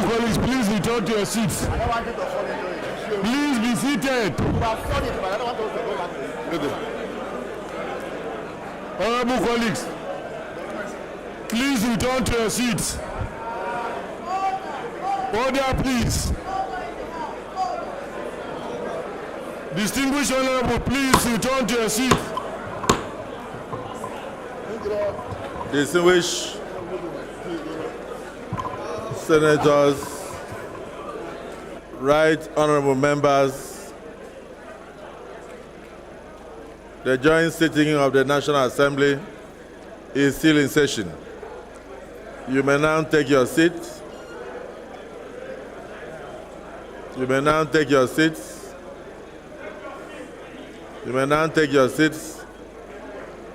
Colleagues, please return to your seats. I don't want you to fall into it. Please be seated. You have fought it, but I don't want us to go back to it. Honorable colleagues, please return to your seats. Order, please. Distinguished Honorable, please return to your seats. Distinguished senators, right honorable members, the joint sitting of the National Assembly is still in session. You may now take your seats. You may now take your seats. You may now take your seats,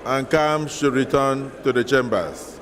and calm should return to the chambers.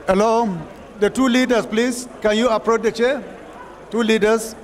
Hello, the two leaders, please. Can you approach the chair? Two leaders.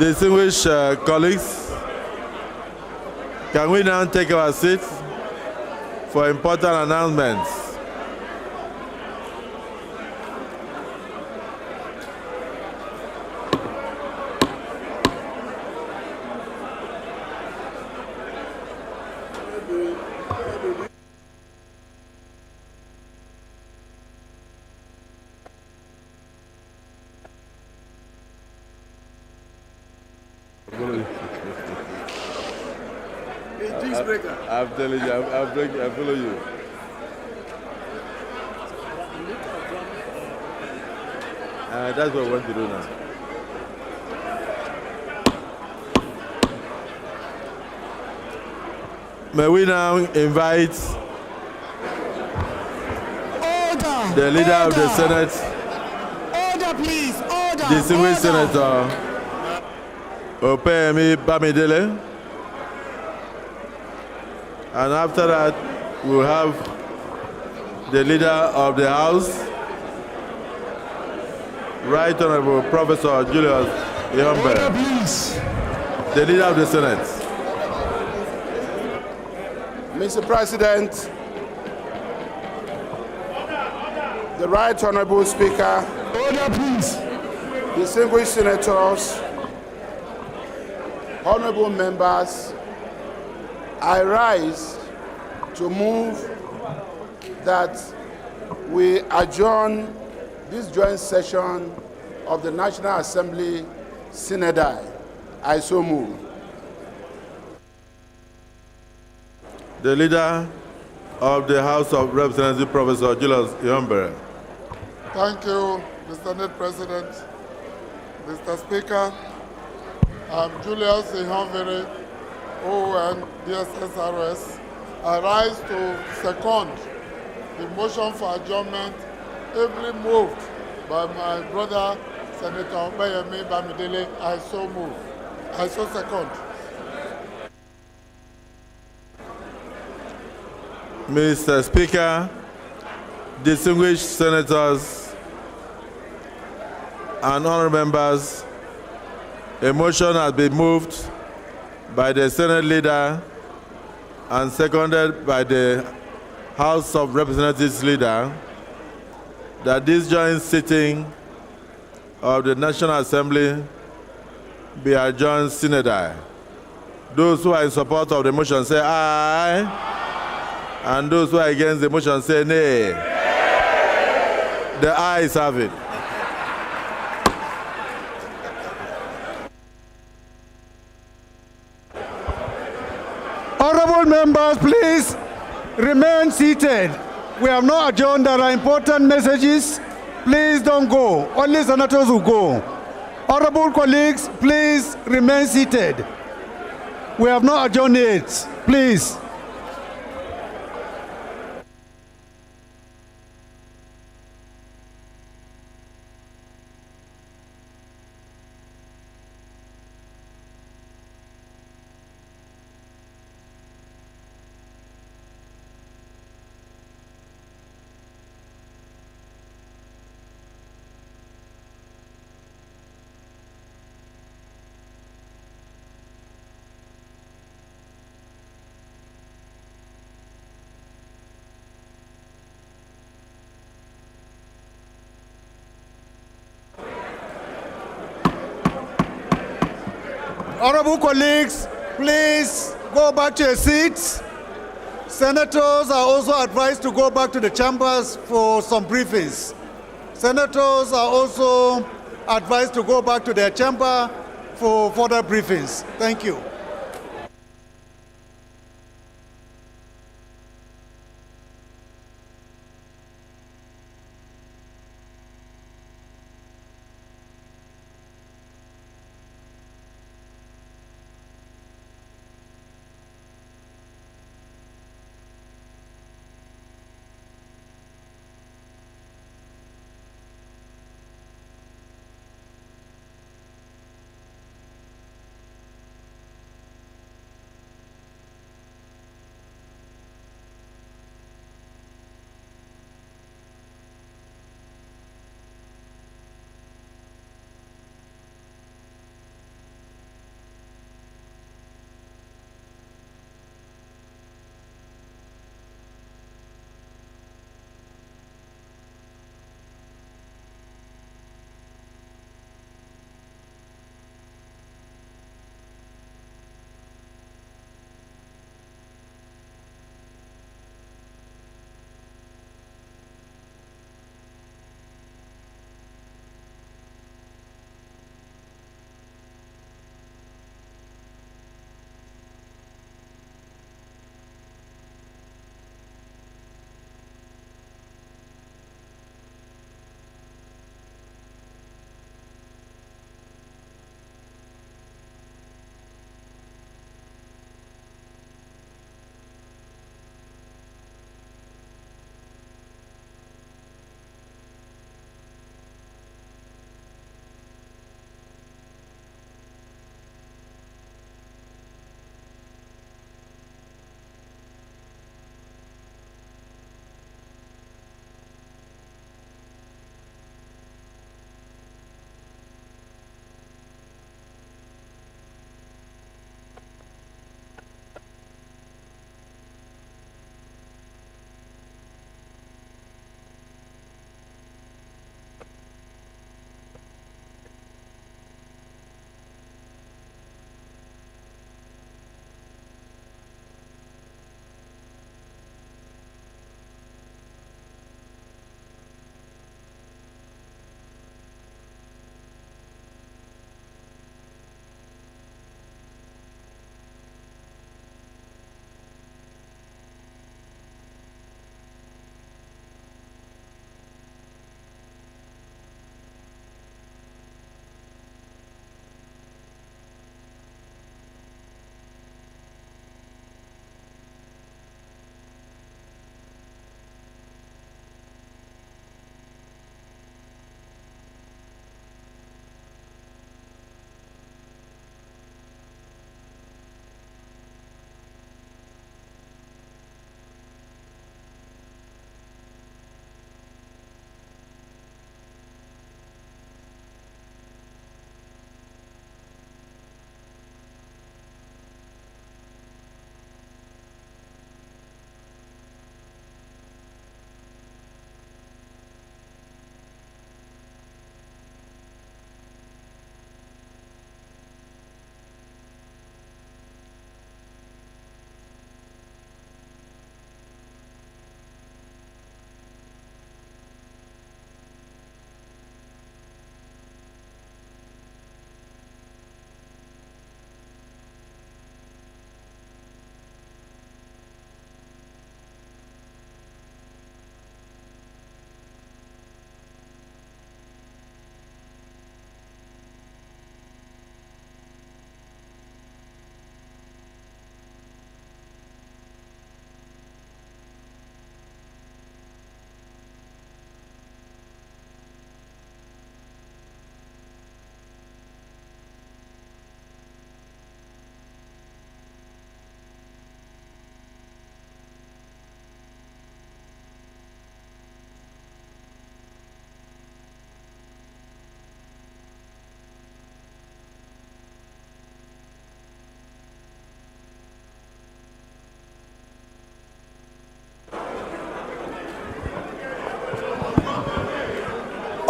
Distinguished colleagues, can we now take our seats for important announcements? I'm telling you, I follow you. That's what I want to do now. May we now invite the leader of the Senate, Order, please. Order. distinguished Senator Opeyemi Bamidele. And after that, we'll have the leader of the House, Right Honorable Professor Julius Order, Ihonvere, please. the leader of the Senate. Mr. President, the Right Honorable Speaker, Order, please. distinguished senators, honorable members, I rise to move that we adjourn this joint session of the National Assembly Synodi. I so move. The leader of the House of Representatives, Professor Julius Ihonvere. Thank you, Mr. Senate President. Mr. Speaker, I'm Julius Ihonvere, ON DSSRS. I rise to second the motion for adjournment ably moved by my brother, Senator Opeyemi Bamidele. I so move. I so second. Mr. Speaker, distinguished senators and honorable members, a motion has been moved by the Senate leader and seconded by the House of Representatives leader that this joint sitting of the National Assembly be adjourned synodi. Those who are in support of the motion say aye. And those who are against the motion say nay. The ayes have it. Honorable members, please remain seated. We have not adjourned. There are important messages. Please don't go. Only senators will go. Honorable colleagues, please remain seated. We have not adjourned yet. Please. Honorable colleagues, please go back to your seats. Senators are also advised to go back to the chambers for some briefings. Senators are also advised to go back to their chamber for further briefings. Thank you.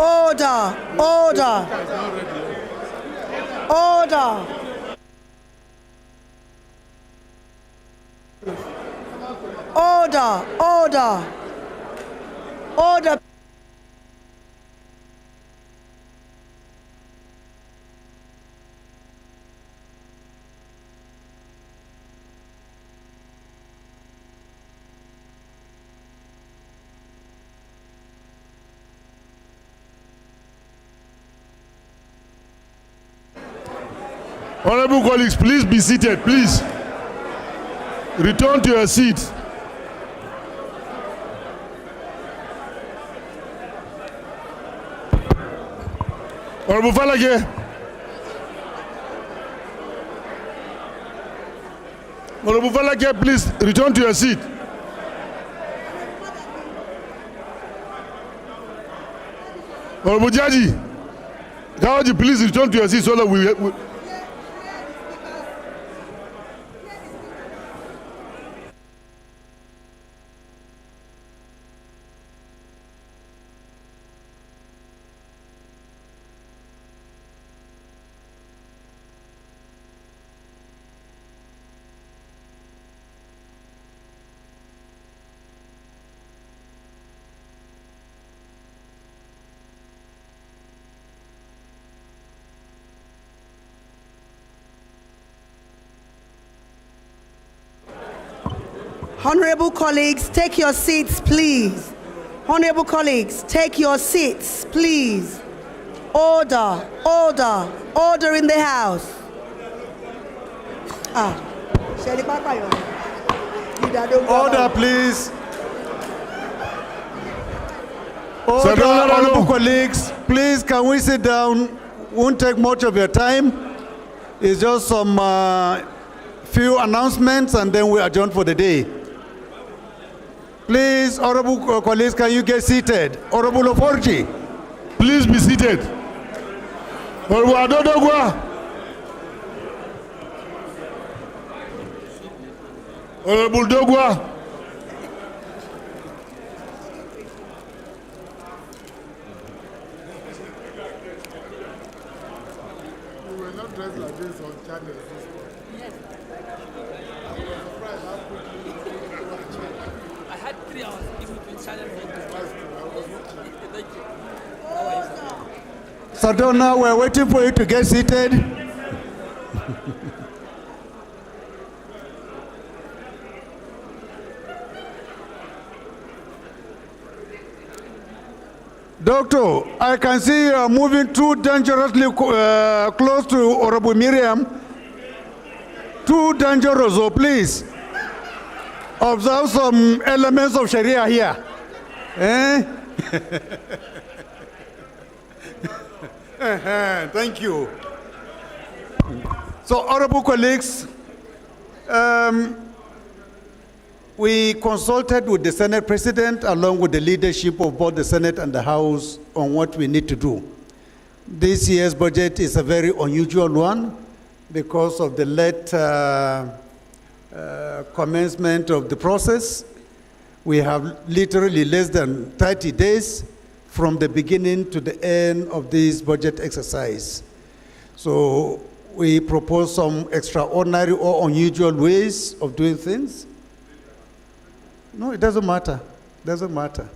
Order, order, order. Order, order, order. Honorable colleagues, please be seated, please. Return to your seat. Honorable Falage. Honorable Falage, please return to your seat. Honorable Jaji, Kawaji, please return to your seat so that we Honorable colleagues, take your seats, please. Honorable colleagues, take your seats, please. Order, order, order in the House. Order, please. Order, honorable colleagues. Please, can we sit down? Won't take much of your time. It's just some few announcements and then we adjourn for the day. Please, honorable colleagues, can you get seated? Honorable Oforji. Please be seated. Honorable Adodogwa. Honorable Dogwa. We were not dressed like this on channels. Yes. I was surprised how quickly. I had 3 hours in between channels. Thank you. Sardona, we're waiting for you to get seated. Doctor, I can see you are moving too dangerously close to Honorable Miriam. Too dangerous, so please observe some elements of Sharia here. Thank you. So, honorable colleagues, we consulted with the Senate President along with the leadership of both the Senate and the House on what we need to do. This year's budget is a very unusual one because of the late commencement of the process. We have literally less than 30 days from the beginning to the end of this budget exercise. So we propose some extraordinary or unusual ways of doing things. No, it doesn't matter. Doesn't matter.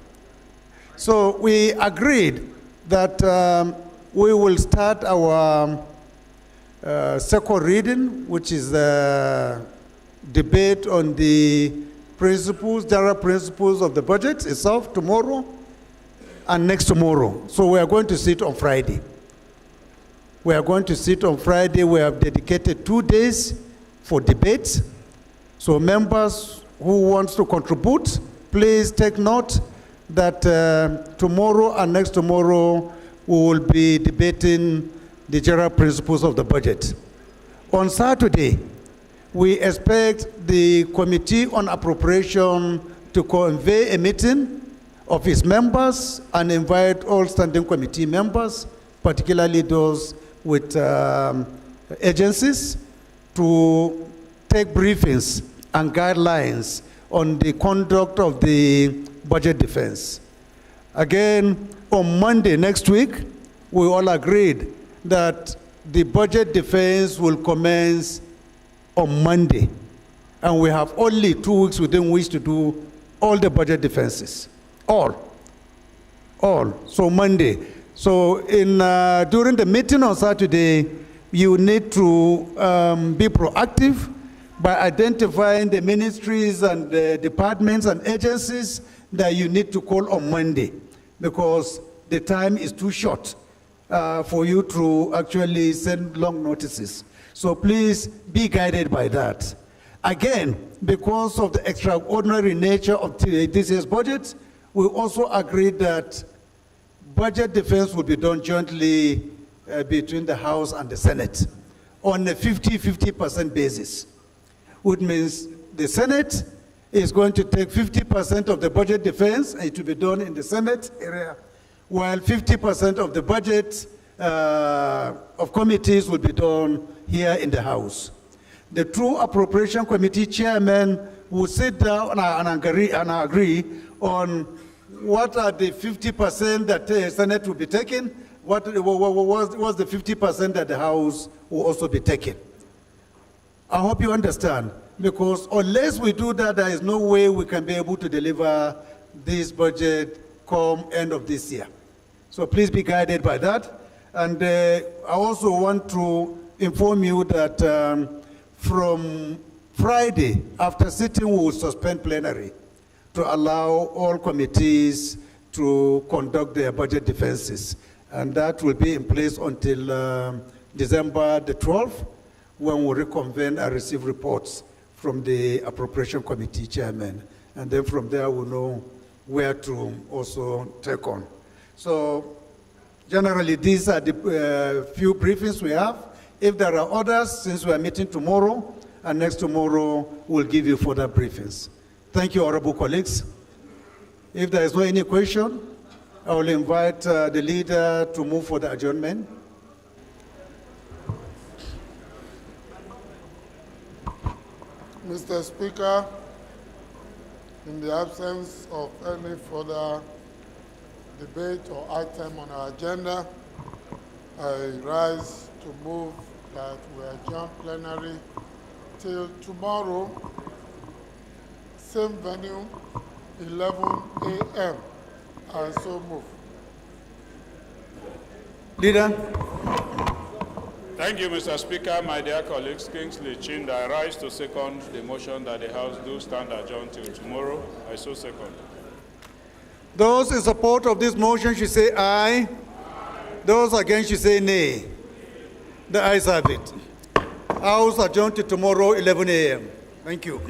So we agreed that we will start our second reading, which is the debate on the principles, general principles of the budget itself tomorrow and next tomorrow. So we are going to sit on Friday. We are going to sit on Friday. We have dedicated 2 days for debate. So members who wants to contribute, please take note that tomorrow and next tomorrow we will be debating the general principles of the budget. On Saturday, we expect the Committee on Appropriation to convene a meeting of its members and invite all standing committee members, particularly those with agencies, to take briefings and guidelines on the conduct of the budget defense. Again, on Monday next week, we all agreed that the budget defense will commence on Monday. And we have only 2 weeks within which to do all the budget defenses. All. So Monday. So during the meeting on Saturday, you need to be proactive by identifying the ministries and the departments and agencies that you need to call on Monday, because the time is too short for you to actually send long notices. So please be guided by that. Again, because of the extraordinary nature of this year's budget, we also agreed that budget defense will be done jointly between the House and the Senate on a 50-50% basis, which means the Senate is going to take 50% of the budget defense, and it will be done in the Senate area, while 50% of the budget of committees will be done here in the House. The two appropriation committee chairmen will sit down and agree on what are the 50% that the Senate will be taking, what was the 50% that the House will also be taking. I hope you understand, because unless we do that, there is no way we can be able to deliver this budget come end of this year. So please be guided by that. And I also want to inform you that from Friday, after sitting, we will suspend plenary to allow all committees to conduct their budget defenses. And that will be in place until December the 12th, when we reconvene and receive reports from the appropriation committee chairman. And then from there, we'll know where to also take on. So generally, these are the few briefings we have. If there are others, since we are meeting tomorrow, and next tomorrow, we'll give you further briefings. Thank you, honorable colleagues. If there is no any question, I will invite the leader to move for the adjournment. Mr. Speaker, in the absence of any further debate or item on our agenda, I rise to move that we adjourn plenary till tomorrow, same venue, 11 a.m. I so move. Leader. Thank you, Mr. Speaker. My dear colleagues, Kingsley Chinda, I rise to second the motion that the House do stand adjourned till tomorrow. I so second. Those in support of this motion should say aye. Those against should say nay. The ayes have it. House adjourned to tomorrow, 11 a.m. Thank you.